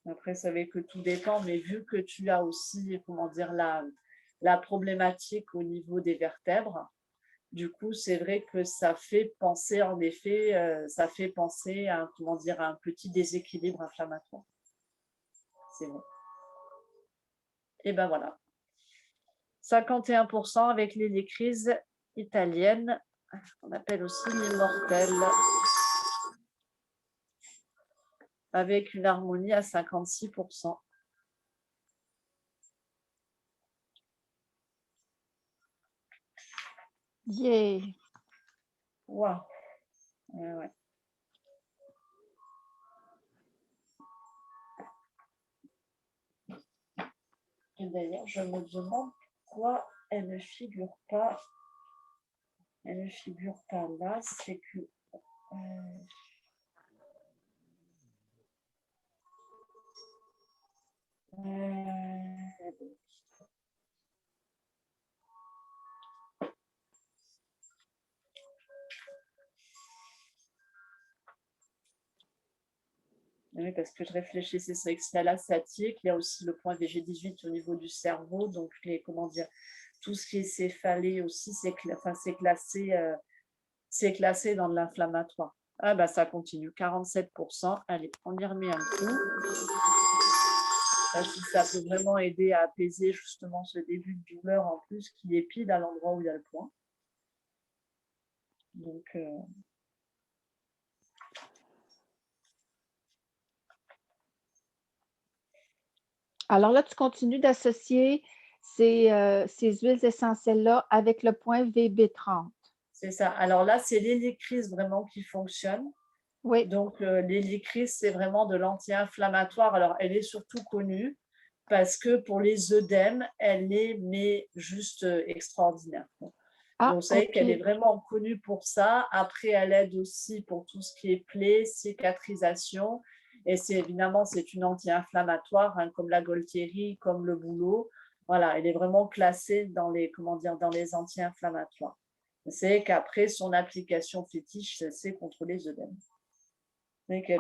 Après, ça savez que tout dépend, mais vu que tu as aussi, comment dire, la problématique au niveau des vertèbres, du coup, c'est vrai que ça fait penser, en effet, ça fait penser à, comment dire, à un petit déséquilibre inflammatoire. C'est vrai. Et ben voilà. 51% avec les crises italiennes, qu'on appelle aussi l'immortelle, avec une harmonie à 56%. Yeah. Waouh. Ouais. Et d'ailleurs, je me demande pourquoi elle ne figure pas. Elle ne figure pas là. C'est que. Oui, parce que je réfléchissais, c'est que c'est à la sciatique, il y a aussi le point VG18 au niveau du cerveau, donc comment dire, tout ce qui est céphalée aussi, c'est classé dans de l'inflammatoire. Ah bah ça continue, 47%. Allez, on y remet un coup. Si ça peut vraiment aider à apaiser justement ce début de douleur en plus qui est pile à l'endroit où il y a le point. Donc, Alors là, tu continues d'associer ces huiles essentielles-là avec le point VB30. c'est ça. Alors là, c'est l'hélicryse vraiment qui fonctionne. Oui. Donc, l'hélicryse, c'est vraiment de l'anti-inflammatoire. Alors, elle est surtout connue parce que pour les œdèmes, elle est mais juste extraordinaire. Donc, vous savez qu'elle est vraiment connue pour ça. Après, elle aide aussi pour tout ce qui est plaies, cicatrisation. Et c'est évidemment, c'est une anti-inflammatoire, hein, comme la Gualtieri, comme le bouleau. Voilà, elle est vraiment classée dans les, comment dire, dans les anti-inflammatoires. C'est qu'après, son application fétiche, c'est contre les œdèmes. OK,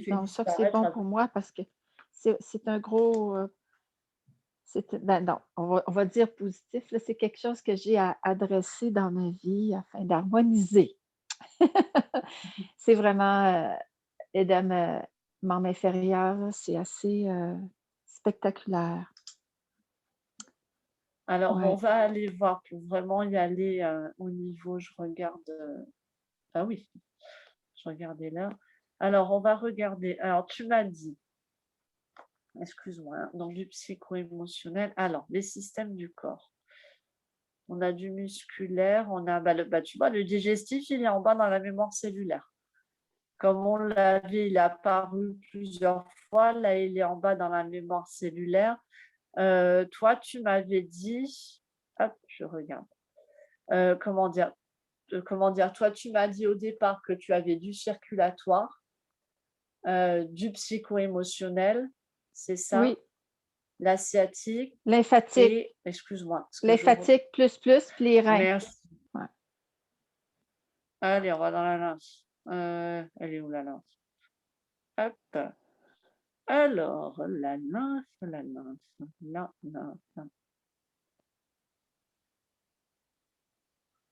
donc ça, c'est bon pour moi parce que c'est un gros... non, on va dire positif, c'est quelque chose que j'ai à adresser dans ma vie afin d'harmoniser. C'est vraiment édème membre inférieur, là, c'est assez spectaculaire. Alors, on Ouais. va aller voir pour vraiment y aller au niveau, je regarde. Ah oui, je regardais là. Alors, on va regarder. Alors, tu m'as dit, excuse-moi, hein, donc du psycho-émotionnel. Alors, les systèmes du corps. On a du musculaire, on a, tu vois, le digestif, il est en bas dans la mémoire cellulaire. Comme on l'a vu, il est apparu plusieurs fois. Là, il est en bas dans la mémoire cellulaire. Toi, tu m'avais dit, hop, je regarde. Comment dire, toi, tu m'as dit au départ que tu avais du circulatoire, du psycho-émotionnel, c'est ça, Oui, la sciatique lymphatique. et, excuse-moi, ce que je... Lymphatique plus, puis les reins. Merci. Ouais. Allez, on va dans la lymphe. Elle est où la lymphe? Hop. Alors, la lymphe, la lymphe.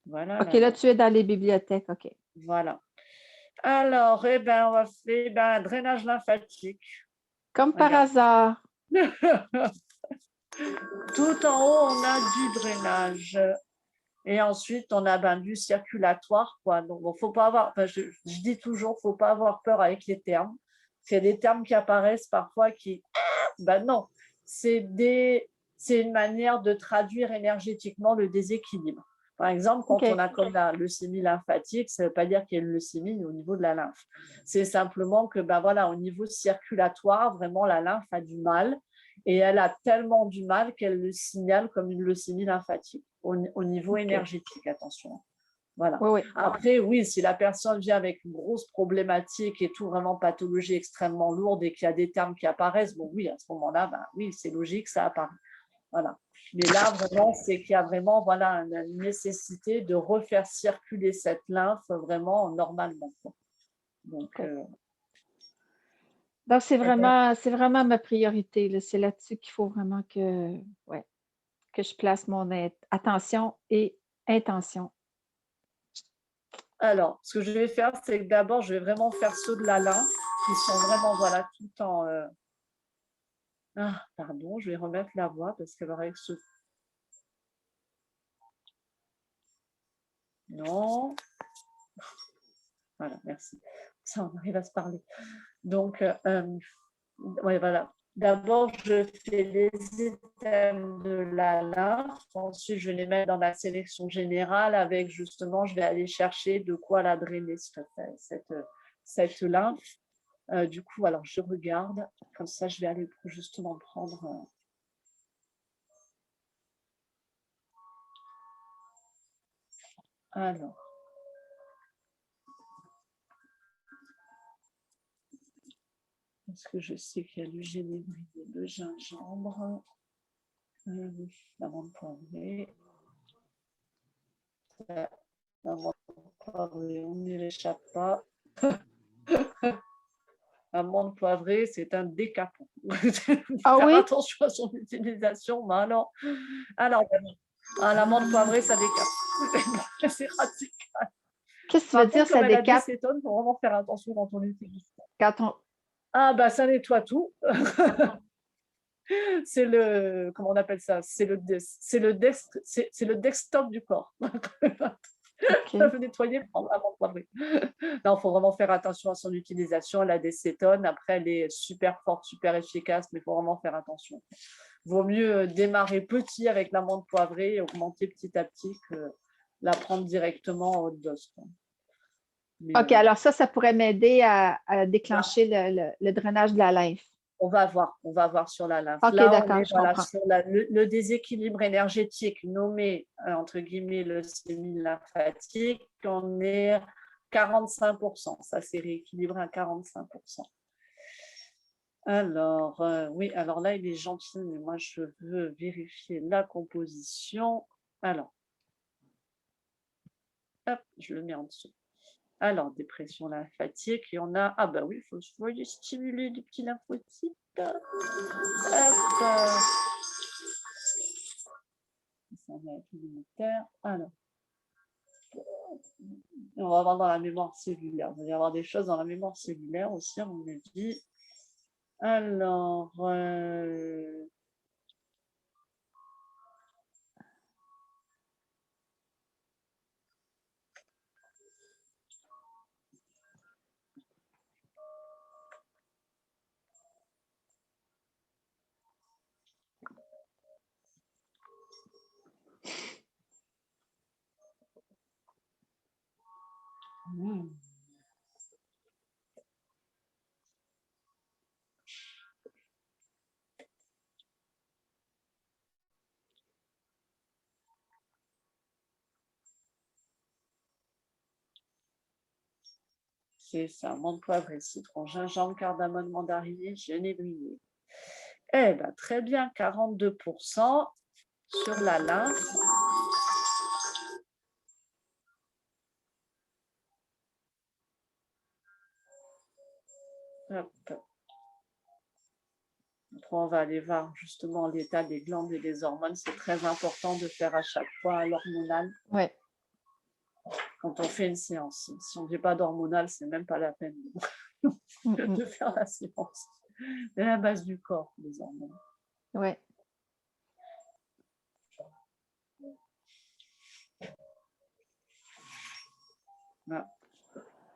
Voilà OK, la là, lymphe. tu es dans les bibliothèques. OK. Voilà. Alors, eh ben, on va faire un drainage lymphatique. Comme par Regarde. hasard. Tout en haut, on a du drainage. Et ensuite, on a du circulatoire, quoi. Donc, bon, faut pas avoir, je dis toujours, faut pas avoir peur avec les termes. C'est des termes qui apparaissent parfois qui, non, c'est une manière de traduire énergétiquement le déséquilibre. Par exemple, quand OK. on a comme la leucémie lymphatique, ça ne veut pas dire qu'il y a une leucémie au niveau de la lymphe. C'est simplement que, voilà, au niveau circulatoire, vraiment, la lymphe a du mal et elle a tellement du mal qu'elle le signale comme une leucémie lymphatique au niveau OK. énergétique, attention. Voilà. Oui, oui. Après, oui, si la personne vient avec une grosse problématique et tout, vraiment pathologie extrêmement lourde et qu'il y a des termes qui apparaissent, bon, oui, à ce moment-là, oui, c'est logique, ça apparaît. Voilà. Mais là, vraiment, c'est qu'il y a vraiment, voilà, une nécessité de refaire circuler cette lymphe vraiment normalement. Donc, OK. Donc, c'est eh ben, vraiment ma priorité, là. C'est là-dessus qu'il faut vraiment ouais, que je place mon attention et intention. alors, ce que je vais faire, c'est que d'abord, je vais vraiment faire ceux de la lymphe qui sont vraiment, voilà, tout en... Ah, pardon, je vais remettre la voix parce qu'elle aurait ce... Non. Voilà, merci. Ça, on arrive à se parler. Donc, ouais, voilà. D'abord, je fais les items de la lymphe. Ensuite, je les mets dans la sélection générale avec justement, je vais aller chercher de quoi la drainer, cette lymphe. Du coup, alors je regarde. Comme ça, je vais aller justement prendre. Alors. Parce que je sais qu'il y a le génévrier, le gingembre, l'amande poivrée. L'amande poivrée, on n'y échappe pas. L'amande poivrée, c'est un décapant. Ah Faire oui? attention à son utilisation, mais alors l'amande poivrée, ça décape. C'est radical. Qu'est-ce que tu veux Par dire, contre, comme ça elle a des décape cétones, il faut vraiment faire attention quand on l'utilise. quand on. Ah, ça nettoie tout. C'est le, comment on appelle ça? C'est le desktop du corps. OK. Ça peut nettoyer avant de poivrer. Non, il faut vraiment faire attention à son utilisation. Elle a des cétones. Après, elle est super forte, super efficace, mais il faut vraiment faire attention. Vaut mieux démarrer petit avec l'amande poivrée et augmenter petit à petit que la prendre directement en haute dose. Mais, OK, alors ça pourrait m'aider à déclencher le drainage de la lymphe. on va voir sur la lymphe. OK, Là, on d'accord, est je comprends. sur le déséquilibre énergétique nommé, entre guillemets, leucémie lymphatique. On est 45%. Ça s'est rééquilibré à 45%. Alors, oui, alors là, il est gentil, mais moi, je veux vérifier la composition. Alors, hop, je le mets en dessous. Alors, dépression lymphatique, et on a... Ah bah oui, il faut stimuler des petits lymphocytes. Hop. Ça va être militaire. Alors, On va voir dans la mémoire cellulaire. Il va y avoir des choses dans la mémoire cellulaire aussi, on me dit. Alors, c'est ça, menthe, poivre et citron, gingembre, cardamome, mandarinier, genévrier. Eh bien, très bien, 42% sur la lymphe. Hop. Après, on va aller voir justement l'état des glandes et des hormones. C'est très important de faire à chaque fois l'hormonal Ouais. quand on fait une séance. Si on ne fait pas d'hormonal, c'est même pas la peine de faire la séance. C'est la base du corps, les hormones. Ouais. Voilà.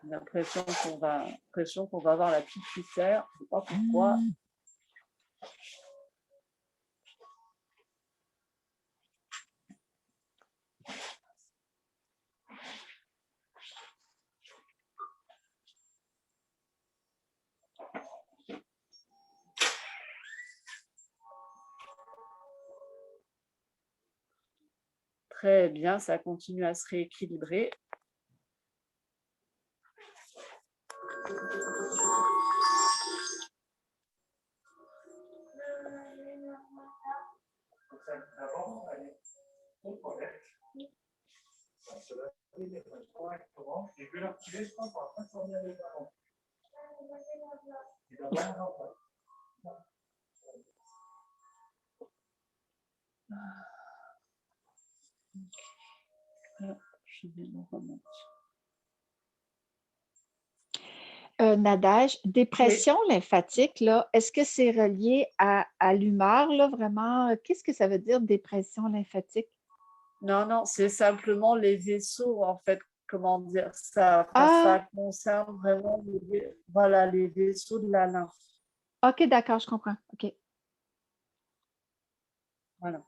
J'ai l'impression qu'on va avoir la pituitaire. Je ne sais pas pourquoi. Très bien, ça continue à se rééquilibrer. Je vais le remettre. Nadège, dépression lymphatique, là, est-ce que c'est relié à l'humeur, là, vraiment? Qu'est-ce que ça veut dire, dépression lymphatique? Non, non, c'est simplement les vaisseaux, en fait. Comment dire ça? Ah, Ça concerne vraiment voilà, les vaisseaux de la lymphe. OK, d'accord, je comprends. OK. Voilà.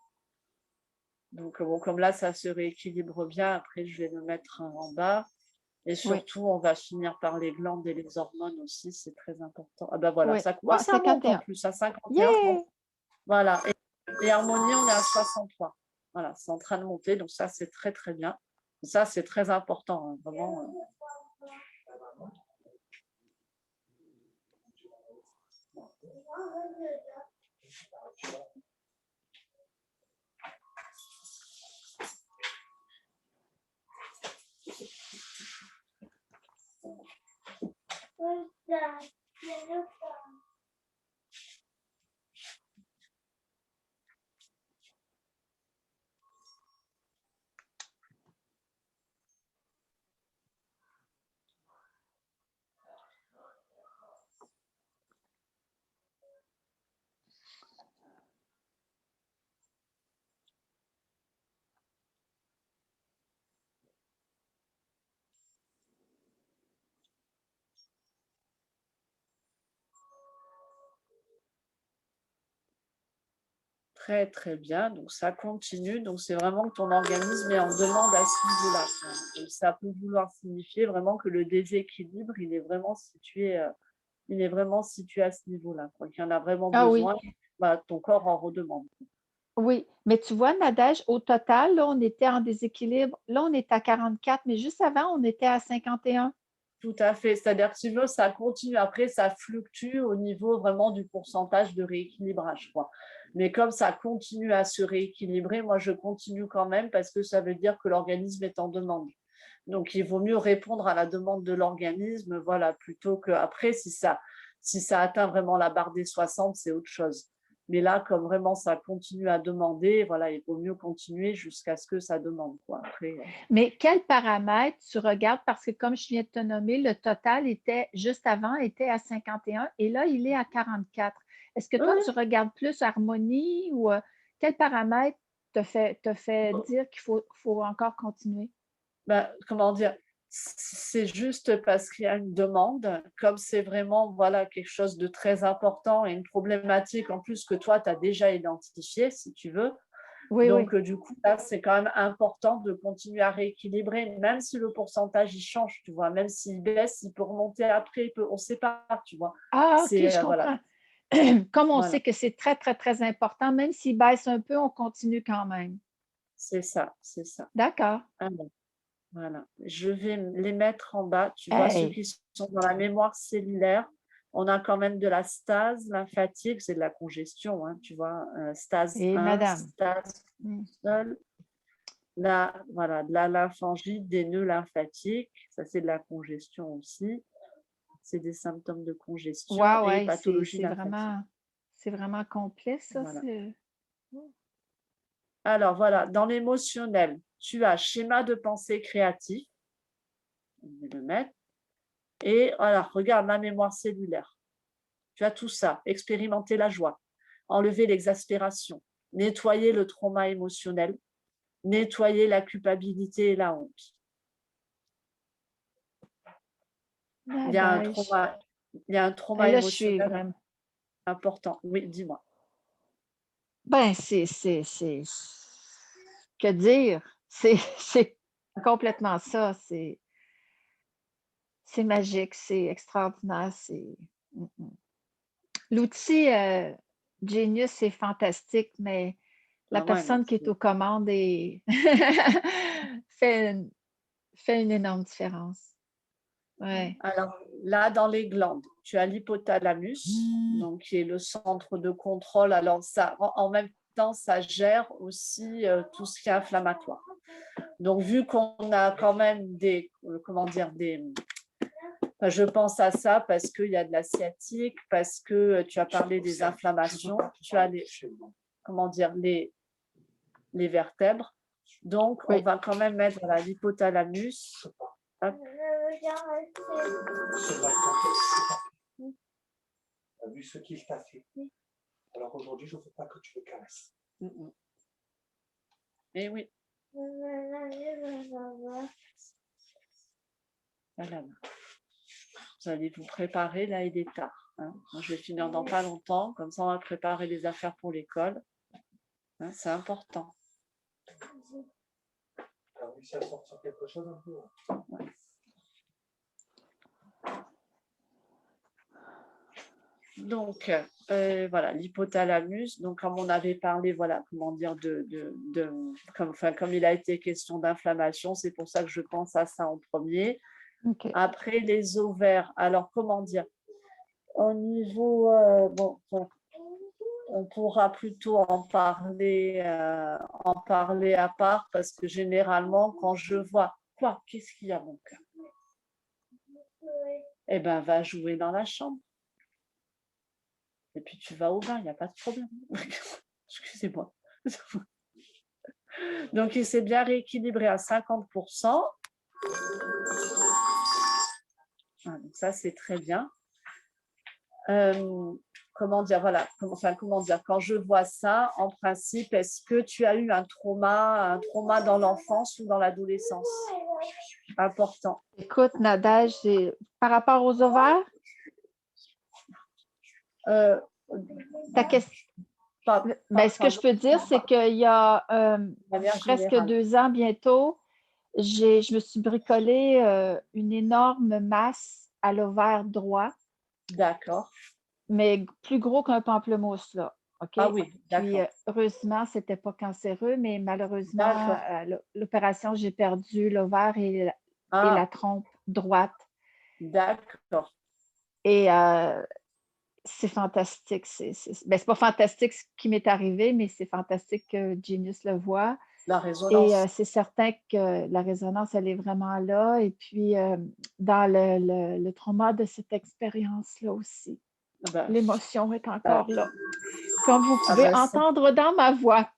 Donc, bon, comme là, ça se rééquilibre bien, après, je vais le mettre en bas. Et Oui, surtout, on va finir par les glandes et les hormones aussi, c'est très important. Ah ben voilà, oui. ça, Ah, ça monte en 51. plus, à 51. Yeah! Voilà. Et harmonie, on est à 63. Voilà, c'est en train de monter, donc ça, c'est très, très bien. Ça, c'est très important, hein, vraiment. Très, très bien. Donc, ça continue. Donc, c'est vraiment que ton organisme est en demande à ce niveau-là. Donc, ça peut vouloir signifier vraiment que le déséquilibre, il est vraiment situé à ce niveau-là. Quand il y en a vraiment Ah oui, besoin, bah, ton corps en redemande. oui. Mais tu vois, Nadège, au total, là, on était en déséquilibre. Là, on est à 44, mais juste avant, on était à 51. Tout à fait. C'est-à-dire que si tu veux, ça continue. Après, ça fluctue au niveau vraiment du pourcentage de rééquilibrage, quoi. Mais comme ça continue à se rééquilibrer, moi, je continue quand même parce que ça veut dire que l'organisme est en demande. Donc, il vaut mieux répondre à la demande de l'organisme, voilà, plutôt que après, si ça atteint vraiment la barre des 60, c'est autre chose. Mais là, comme vraiment ça continue à demander, voilà, il vaut mieux continuer jusqu'à ce que ça demande, quoi. Après, Mais quels paramètres tu regardes? Parce que comme je viens de te nommer, le total était, juste avant, était à 51 et là, il est à 44. Est-ce que toi, ouais, tu regardes plus harmonie ou quel paramètre te fait ouais. dire qu'il faut encore continuer? Ben, comment dire? C'est juste parce qu'il y a une demande, comme c'est vraiment, voilà, quelque chose de très important et une problématique en plus que toi, tu as déjà identifiée, si tu veux. Oui, oui. Donc, du coup, là, c'est quand même important de continuer à rééquilibrer, même si le pourcentage, il change, tu vois. Même s'il baisse, il peut remonter après, on ne sait pas, tu vois. Ah, OK, je Voilà, comprends. Comme on sait voilà, que c'est très, très, très important, même s'il baisse un peu, on continue quand même. c'est ça, c'est ça. D'accord. Alors, voilà, je vais les mettre en bas. Tu vois, ceux Hey, qui sont dans la mémoire cellulaire, on a quand même de la stase lymphatique, c'est de la congestion, hein, tu vois, stase et 1, madame. stase Hmm. seul, là, voilà, de la lymphangite, des nœuds lymphatiques, ça c'est de la congestion aussi, c'est des symptômes de congestion Wow, et ouais, pathologie lymphatique. c'est vraiment complet, ça. Voilà. Alors voilà, dans l'émotionnel, tu as schéma de pensée créatif, on va le mettre, et alors regarde la mémoire cellulaire. Tu as tout ça, expérimenter la joie, enlever l'exaspération, nettoyer le trauma émotionnel, nettoyer la culpabilité et la honte. Il y a un Nadège. trauma, il y a un Et trauma là, je suis émotionnel vraiment. important. Oui, dis-moi. Ben, que dire? C'est complètement ça. C'est magique, c'est extraordinaire. Mm, mm. L'outil Genius, c'est fantastique, mais la Ah ouais, non, personne qui est aux commandes fait une, fait une énorme différence. Ouais. alors là, dans les glandes, tu as l'hypothalamus, donc qui est le centre de contrôle. Alors ça, en même temps, ça gère aussi tout ce qui est inflammatoire. Donc vu qu'on a quand même des, comment dire, des, enfin, je pense à ça parce qu'il y a de la sciatique, parce que tu as parlé des inflammations, tu as les, comment dire, les vertèbres. Donc, on Oui. va quand même mettre l'hypothalamus. Hop. Tu as vu ce qu'il t'a fait. Alors aujourd'hui, je ne veux pas que tu le caresses. Et oui. Voilà. Vous allez vous préparer, là, il est tard. Hein. Moi, je vais finir dans pas longtemps, comme ça on va préparer les affaires pour l'école. Hein, c'est important. Tu as réussi à sortir quelque chose un peu. Ouais. Donc, voilà, l'hypothalamus. Donc, comme on avait parlé, voilà, comment dire, comme il a été question d'inflammation, c'est pour ça que je pense à ça en premier. OK. Après, les ovaires. Alors, comment dire? Au niveau, bon, on pourra plutôt en parler à part parce que généralement, quand je vois quoi, qu'est-ce qu'il y a, mon cœur? Eh bien, va jouer dans la chambre. Et puis tu vas au bain, il n'y a pas de problème. Excusez-moi. Donc, il s'est bien rééquilibré à 50%. Ah, donc ça, c'est très bien. Comment dire, voilà, comment dire, quand je vois ça, en principe, est-ce que tu as eu un trauma dans l'enfance ou dans l'adolescence? Important. Écoute, Nadège, par rapport aux ovaires, Euh, ta question. Ben, ce que je peux dire, c'est qu'il y a presque générale. 2 ans bientôt, je me suis bricolé une énorme masse à l'ovaire droit, D'accord. mais plus gros qu'un pamplemousse, là. OK? Ah oui, Puis, d'accord. heureusement, ce n'était pas cancéreux, mais malheureusement, D'accord. l'opération, j'ai perdu l'ovaire et Ah, la trompe droite. d'accord. Et c'est fantastique. Ben, c'est pas fantastique ce qui m'est arrivé, mais c'est fantastique que Genius le voit. La Et résonance. c'est certain que la résonance, elle est vraiment là. Et puis, dans le trauma de cette expérience-là aussi, Ben, l'émotion est encore là. Comme vous Ah pouvez ben, entendre dans ma voix.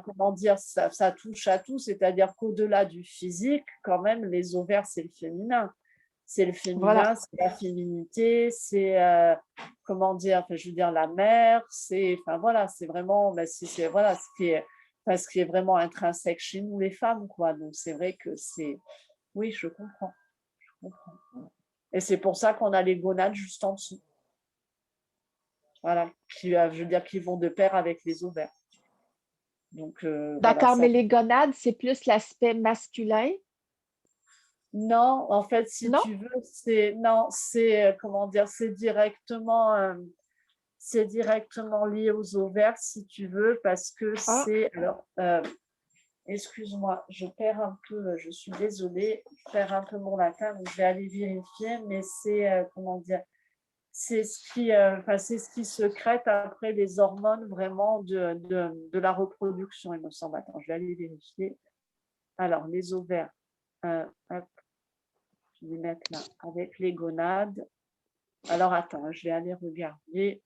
comment dire, ça touche à tout, c'est-à-dire qu'au-delà du physique, quand même, les ovaires, c'est le féminin. C'est le Voilà. féminin, c'est la féminité, c'est, comment dire, enfin, je veux dire, la mère, c'est, enfin, voilà, c'est vraiment, voilà, ce qui est vraiment intrinsèque chez nous, les femmes, quoi. Donc, c'est vrai que c'est, oui, je comprends. Et c'est pour ça qu'on a les gonades juste en dessous. Voilà, je veux dire, qui vont de pair avec les ovaires. Donc, voilà, D'accord, ça. mais les gonades, c'est plus l'aspect masculin, Non, en fait, si non? tu veux, non, comment dire, c'est directement lié aux ovaires, si tu veux, parce que Ah, c'est, alors, excuse-moi, je perds un peu, je suis désolée, je perds un peu mon latin, donc je vais aller vérifier, mais c'est, comment dire, c'est ce qui secrète après les hormones vraiment de la reproduction, il me semble. Attends, je vais aller vérifier. Alors, les ovaires, hop, je vais les mettre là avec les gonades. Alors, attends, je vais aller regarder.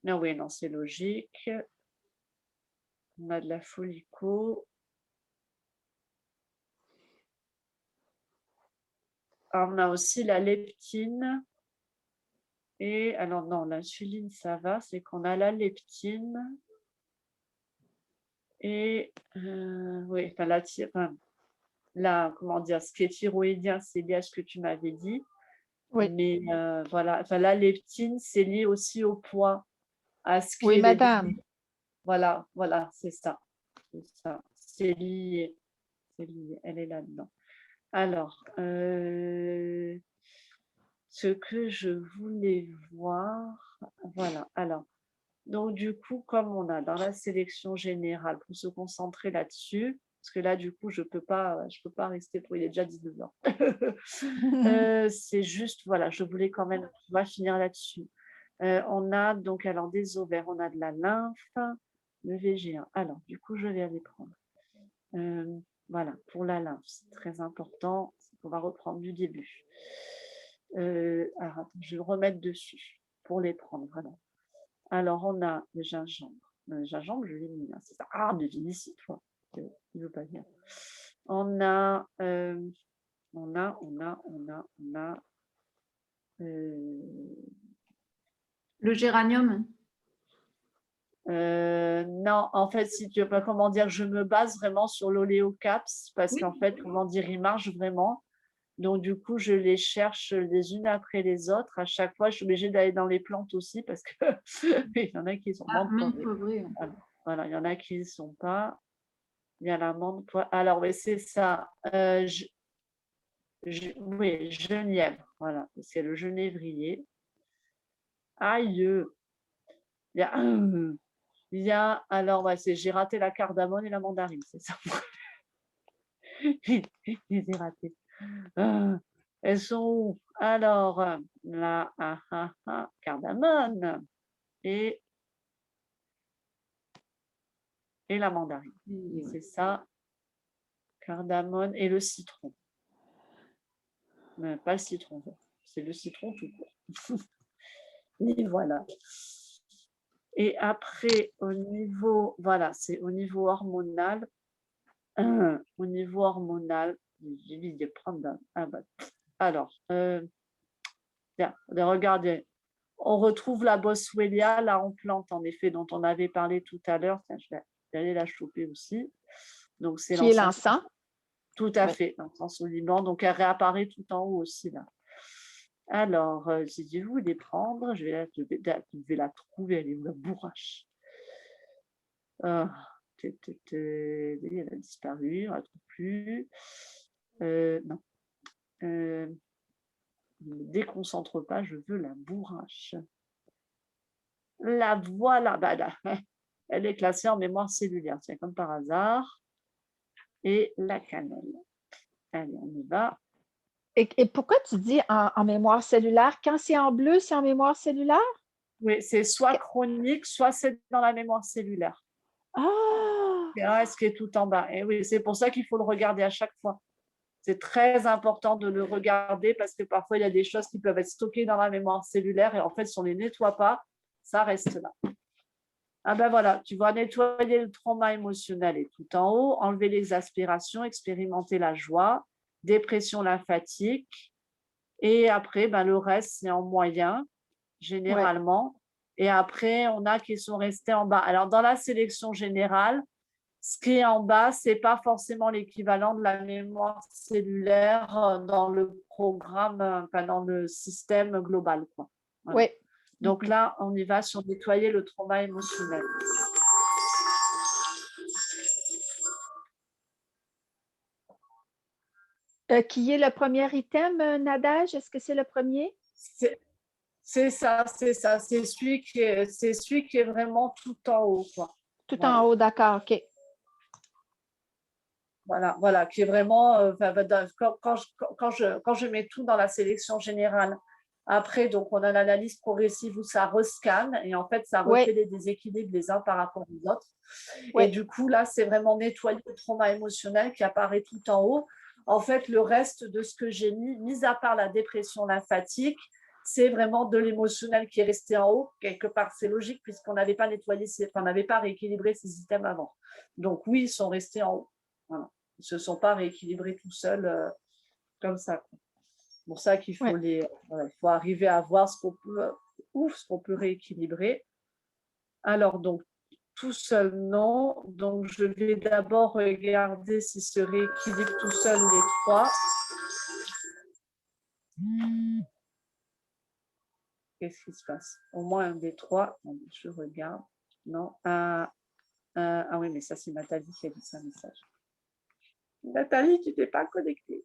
Non, oui, non, c'est logique. On a de la follico. Alors, on a aussi la leptine. Et alors, non, l'insuline, ça va, c'est qu'on a la leptine. Et oui, enfin, comment dire, ce qui est thyroïdien, c'est lié à ce que tu m'avais dit. oui. Mais voilà, enfin, la leptine, c'est lié aussi au poids, à ce qui Oui, est les madame. Voilà, voilà, c'est ça. C'est ça. C'est lié. C'est lié. Elle est là-dedans. Alors, ce que je voulais voir, voilà. Alors, donc du coup, comme on a dans la sélection générale, pour se concentrer là-dessus, parce que là, du coup, je peux pas rester pour, il est déjà 19 heures. C'est juste, voilà, je voulais quand même, on va finir là-dessus. On a donc, alors, des ovaires, on a de la lymphe, le VG1. Alors, du coup, je vais aller prendre. Voilà, pour la lymphe, c'est très important. On va reprendre du début. Alors, attends, je vais le remettre dessus pour les prendre. Voilà. Alors, on a le gingembre. Le gingembre, je l'ai mis là, c'est ça. Ah, devine ici, toi. Il ne veut pas dire. On a, euh, Le géranium. non, en fait, si tu veux pas, comment dire, je me base vraiment sur l'oléocaps parce Oui. qu'en fait, comment dire, il marche vraiment. Donc, du coup, je les cherche les unes après les autres. À chaque fois, je suis obligée d'aller dans les plantes aussi parce que il y en a qui sont Ah, menthes menthe poivrées. poivrée. Voilà, il y en a qui ne sont pas. Il y a la menthe poivrée. Alors, oui, c'est ça. Oui, genièvre. Voilà, c'est le genévrier. Aïe. Il y a, alors, ouais, j'ai raté la cardamone et la mandarine, c'est ça. J'ai raté. Elles sont où? Alors, la cardamone et, la mandarine. C'est ça, cardamone et le citron. Mais pas le citron vert, c'est le citron tout court. Et voilà. Et après, au niveau, voilà, c'est au niveau hormonal. Au niveau hormonal, j'ai dit de prendre alors, regardez, on retrouve la boswellia là en plante, en effet, dont on avait parlé tout à l'heure. Tiens, je vais aller la choper aussi. Donc, c'est Qui est l'encens. l'encens. Tout à Oui. fait, l'encens au Liban. Donc, elle réapparaît tout en haut aussi là. Alors, j'ai dit, vous les prendre. Je vais la trouver, elle est où la bourrache? Elle a disparu, on ne la trouve plus. Non. Ne me déconcentre pas, je veux la bourrache. La voilà, elle est classée en mémoire cellulaire, c'est comme par hasard. Et la cannelle. Allez, on y va. Et pourquoi tu dis en mémoire cellulaire? Quand c'est en bleu, c'est en mémoire cellulaire? Oui, c'est soit chronique, soit c'est dans la mémoire cellulaire. Ah! C'est ce qui est tout en bas. Et oui, c'est pour ça qu'il faut le regarder à chaque fois. C'est très important de le regarder parce que parfois, il y a des choses qui peuvent être stockées dans la mémoire cellulaire et en fait, si on ne les nettoie pas, ça reste là. Ah ben voilà, tu vas nettoyer le trauma émotionnel et tout en haut, enlever l'exaspération, expérimenter la joie, dépression lymphatique. Et après, ben, le reste, c'est en moyen, généralement. Et après, on a qui sont restés en bas. Alors, dans la sélection générale, ce qui est en bas, ce n'est pas forcément l'équivalent de la mémoire cellulaire dans le programme, enfin, dans le système global, quoi. Voilà. Oui. Donc là, on y va sur nettoyer le trauma émotionnel. Qui est le premier item, Nadège? Est-ce que c'est le premier? C'est ça, c'est ça. C'est celui qui est vraiment tout en haut, quoi. Tout Voilà. en haut, d'accord, OK. Voilà, qui est vraiment, quand je mets tout dans la sélection générale, après, donc on a l'analyse progressive où ça rescanne et en fait, ça refait les déséquilibres les uns par rapport aux autres. Et du coup, là, c'est vraiment nettoyer le trauma émotionnel qui apparaît tout en haut. En fait, le reste de ce que j'ai mis à part la dépression lymphatique, c'est vraiment de l'émotionnel qui est resté en haut. Quelque part, c'est logique puisqu'on n'avait pas nettoyé, on n'avait pas rééquilibré ces systèmes avant. Donc oui, ils sont restés en haut. Voilà. Ils ne se sont pas rééquilibrés tout seuls comme ça. C'est pour ça qu'il faut il faut arriver à voir ce qu'on peut rééquilibrer. Alors, donc, tout seul, non. Donc, je vais d'abord regarder si se rééquilibre tout seul les trois. Qu'est-ce qui se passe? Au moins un des trois. Je regarde. Non. Ah oui, mais ça, c'est Nathalie qui a dit ça, message. Nathalie, tu t'es pas connectée.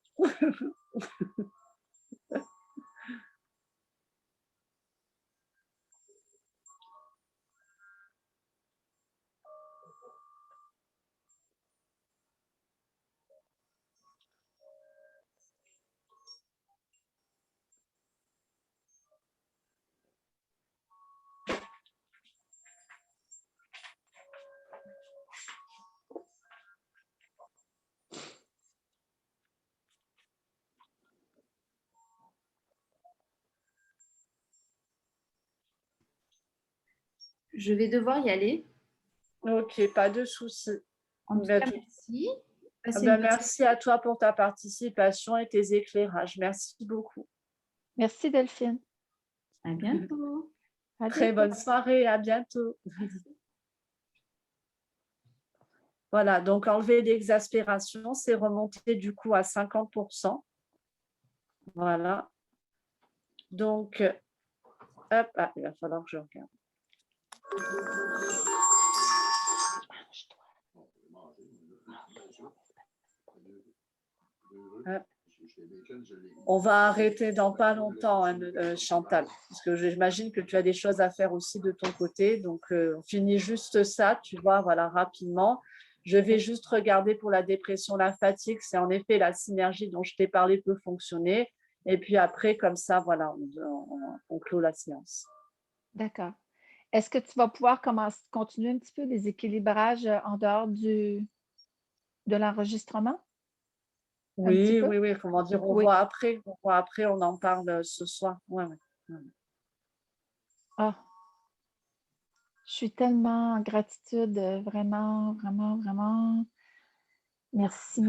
Je vais devoir y aller. Ok, pas de souci. En tout cas, merci. Merci à toi pour ta participation et tes éclairages. Merci beaucoup. Merci, Delphine. À bientôt. Très bonne soirée. À bientôt. Voilà, donc enlever l'exaspération, c'est remonter du coup à 50%. Voilà. Donc, hop, il va falloir que je regarde. Hop. On va arrêter dans pas longtemps, Chantal, parce que j'imagine que tu as des choses à faire aussi de ton côté. Donc, on finit juste ça, tu vois, voilà, rapidement. Je vais juste regarder pour la dépression lymphatique. C'est en effet la synergie dont je t'ai parlé peut fonctionner. Et puis après, comme ça, voilà, on clôt la séance. D'accord. Est-ce que tu vas pouvoir continuer un petit peu les équilibrages en dehors de l'enregistrement? Oui. Comment dire, on voit après. On en parle ce soir. Ouais. Ah, je suis tellement en gratitude, vraiment, vraiment, vraiment. Merci.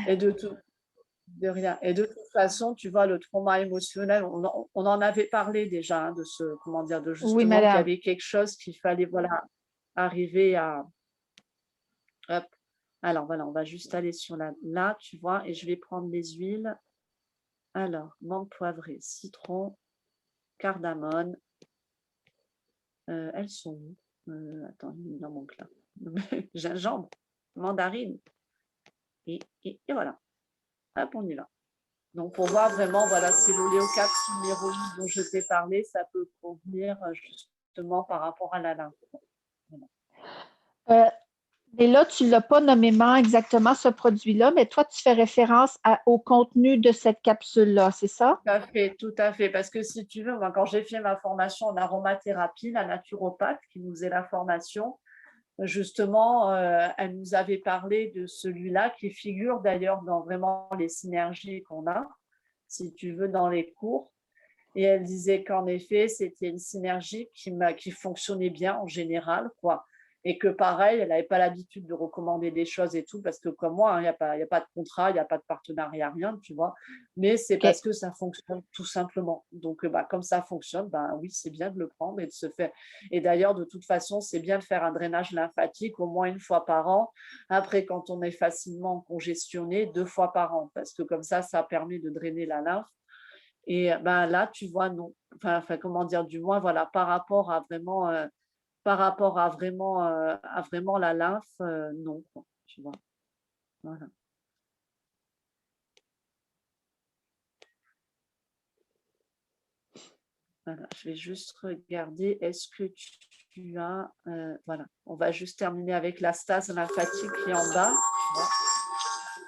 Et de rien. Et de toute façon, tu vois, le trauma émotionnel, on en avait parlé déjà, de ce, comment dire, de justement qu'il y avait quelque chose qu'il fallait, voilà, arriver à. Hop. Alors voilà, on va juste aller sur là, tu vois, et je vais prendre les huiles. Alors, menthe poivrée, citron, cardamone. Elles sont où? Attends, il en manque là. Gingembre, mandarine. Et voilà. Hop, on y va. Donc, pour voir vraiment, voilà, c'est l'oléocaps numéro 1 dont je t'ai parlé, ça peut convenir justement par rapport à la lymphe. Voilà. Et là, tu ne l'as pas nommément exactement ce produit-là, mais toi, tu fais référence au contenu de cette capsule-là, c'est ça? Tout à fait. Parce que si tu veux, moi, quand j'ai fait ma formation en aromathérapie, la naturopathe qui nous faisait la formation, justement, elle nous avait parlé de celui-là qui figure d'ailleurs dans vraiment les synergies qu'on a, si tu veux, dans les cours. Et elle disait qu'en effet, c'était une synergie qui fonctionnait bien en général, quoi. Et que pareil, elle n'avait pas l'habitude de recommander des choses et tout, parce que comme moi, il n'y a pas de contrat, il n'y a pas de partenariat, rien, tu vois. Mais c'est OK. parce que ça fonctionne tout simplement. Donc, comme ça fonctionne, oui, c'est bien de le prendre et de se faire. Et d'ailleurs, de toute façon, c'est bien de faire un drainage lymphatique au moins une fois par an. Après, quand on est facilement congestionné, 2 fois par an, parce que comme ça permet de drainer la lymphe. Et là, tu vois, non. Enfin, comment dire, du moins, voilà, par rapport à vraiment, à vraiment la lymphe, non, quoi, tu vois. Voilà. Voilà, je vais juste regarder, est-ce que tu as, voilà, on va juste terminer avec la stase lymphatique qui est en bas.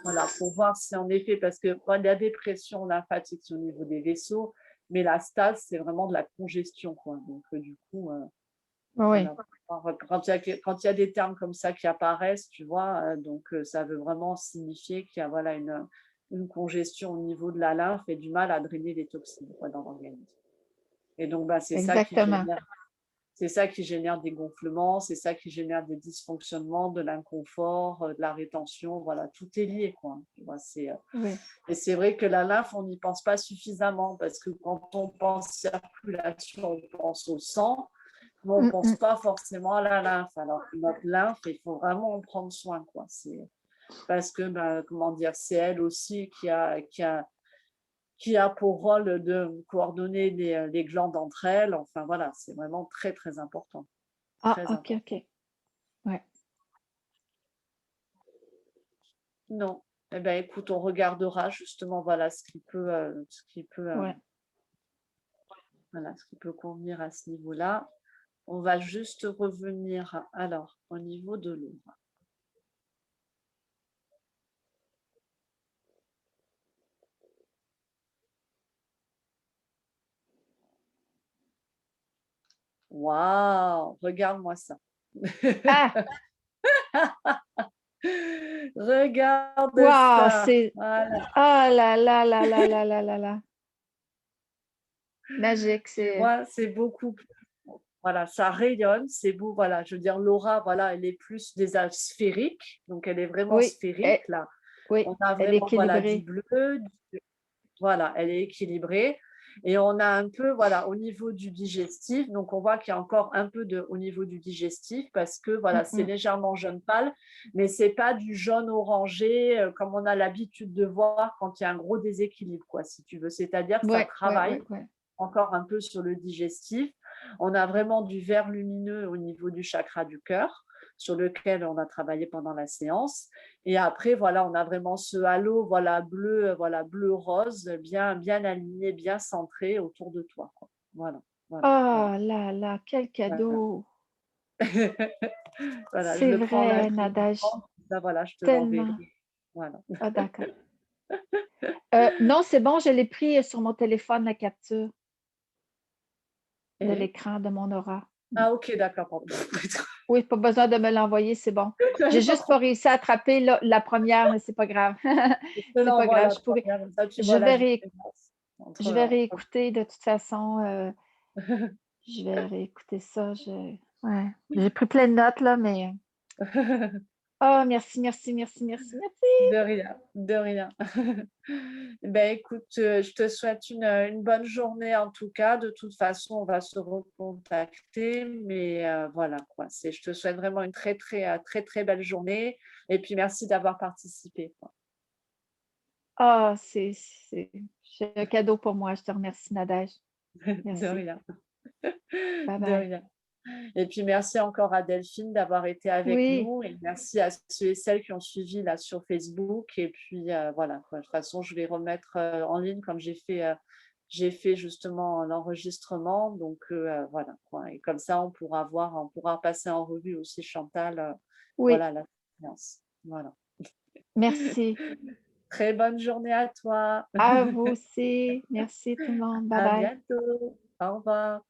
Voilà, pour voir si en effet, parce que la dépression lymphatique, c'est au niveau des vaisseaux, mais la stase, c'est vraiment de la congestion, quoi. Donc, du coup, Oui, voilà. Quand il y a des termes comme ça qui apparaissent, tu vois, donc ça veut vraiment signifier qu'il y a voilà, une congestion au niveau de la lymphe et du mal à drainer les toxines, quoi, dans l'organisme. Et donc, exactement. c'est ça qui génère des gonflements, c'est ça qui génère des dysfonctionnements, de l'inconfort, de la rétention, voilà, tout est lié, quoi. Tu vois, Oui. et c'est vrai que la lymphe, on n'y pense pas suffisamment parce que quand on pense circulation, on pense au sang, mais on ne pense pas forcément à la lymphe. Alors que notre lymphe, il faut vraiment en prendre soin, quoi. C'est parce que, comment dire, c'est elle aussi qui a pour rôle de coordonner les glandes entre elles. Enfin, voilà, c'est vraiment très, très important. Ah, Très OK, important. OK. Ouais. Non. Eh bien, écoute, on regardera justement, voilà, Ouais. voilà, ce qui peut convenir à ce niveau-là. On va juste revenir, alors, au niveau de l'eau. Waouh, regarde-moi ça. Ah! Regarde Wow, ça. c'est Voilà. ah là là là là là là là là. Magique, Tu c'est vois, c'est beaucoup plus. Voilà, ça rayonne, c'est beau. Voilà, je veux dire, l'aura, voilà, elle est plus déjà sphérique. Donc, elle est vraiment oui, sphérique, là. oui, On a elle est vraiment, voilà, du équilibrée. bleu. Voilà, elle est équilibrée. Et on a un peu, voilà, au niveau du digestif, donc on voit qu'il y a encore un peu au niveau du digestif parce que, voilà, c'est Mm. légèrement jaune pâle, mais c'est pas du jaune orangé comme on a l'habitude de voir quand il y a un gros déséquilibre, quoi, si tu veux. C'est-à-dire que ça Ouais, ouais, travaille ouais, ouais. encore un peu sur le digestif. On a vraiment du vert lumineux au niveau du chakra du cœur, sur lequel on a travaillé pendant la séance. Et après, voilà, on a vraiment ce halo, voilà, bleu rose, bien, bien aligné, bien centré autour de toi, quoi. Voilà, voilà, Oh là là, quel voilà. cadeau! Voilà, je C'est le prends là, vrai, je vais le Nadège, prendre, ça, voilà, je te l'enverrai. tellement. Voilà. Ah d'accord. Non, c'est bon, je l'ai pris, sur mon téléphone, la capture de Et l'écran de mon aura. ah, ok, d'accord, pardon. Oui, pas besoin de me l'envoyer, c'est bon. J'ai juste pas réussi à attraper la première, mais c'est pas grave. Je te C'est pas l'envoie grave, la première, comme ça tu je vois la vais différence entre. je vais réécouter de toute façon, je vais réécouter ça, ouais, j'ai pris plein de notes là, mais oh merci, merci, merci, merci, merci. De rien, de rien. Ben écoute, je te souhaite une bonne journée en tout cas. De toute façon, on va se recontacter, mais voilà quoi. Je te souhaite vraiment une très, très, très, très belle journée. Et puis merci d'avoir participé, quoi. Ah, c'est un cadeau pour moi, je te remercie Nadège. De Merci. rien, Bye de bye. rien. Et puis merci encore à Delphine d'avoir été avec Oui, nous et merci à ceux et celles qui ont suivi là sur Facebook. Et puis voilà, quoi. De toute façon, je vais remettre en ligne comme j'ai fait justement l'enregistrement. Donc voilà, quoi. Et comme ça, on pourra passer en revue aussi Chantal, oui, voilà la séance. Voilà. merci. Très bonne journée à toi. À vous aussi. Merci tout le monde. Bye À bye. bientôt. Au revoir.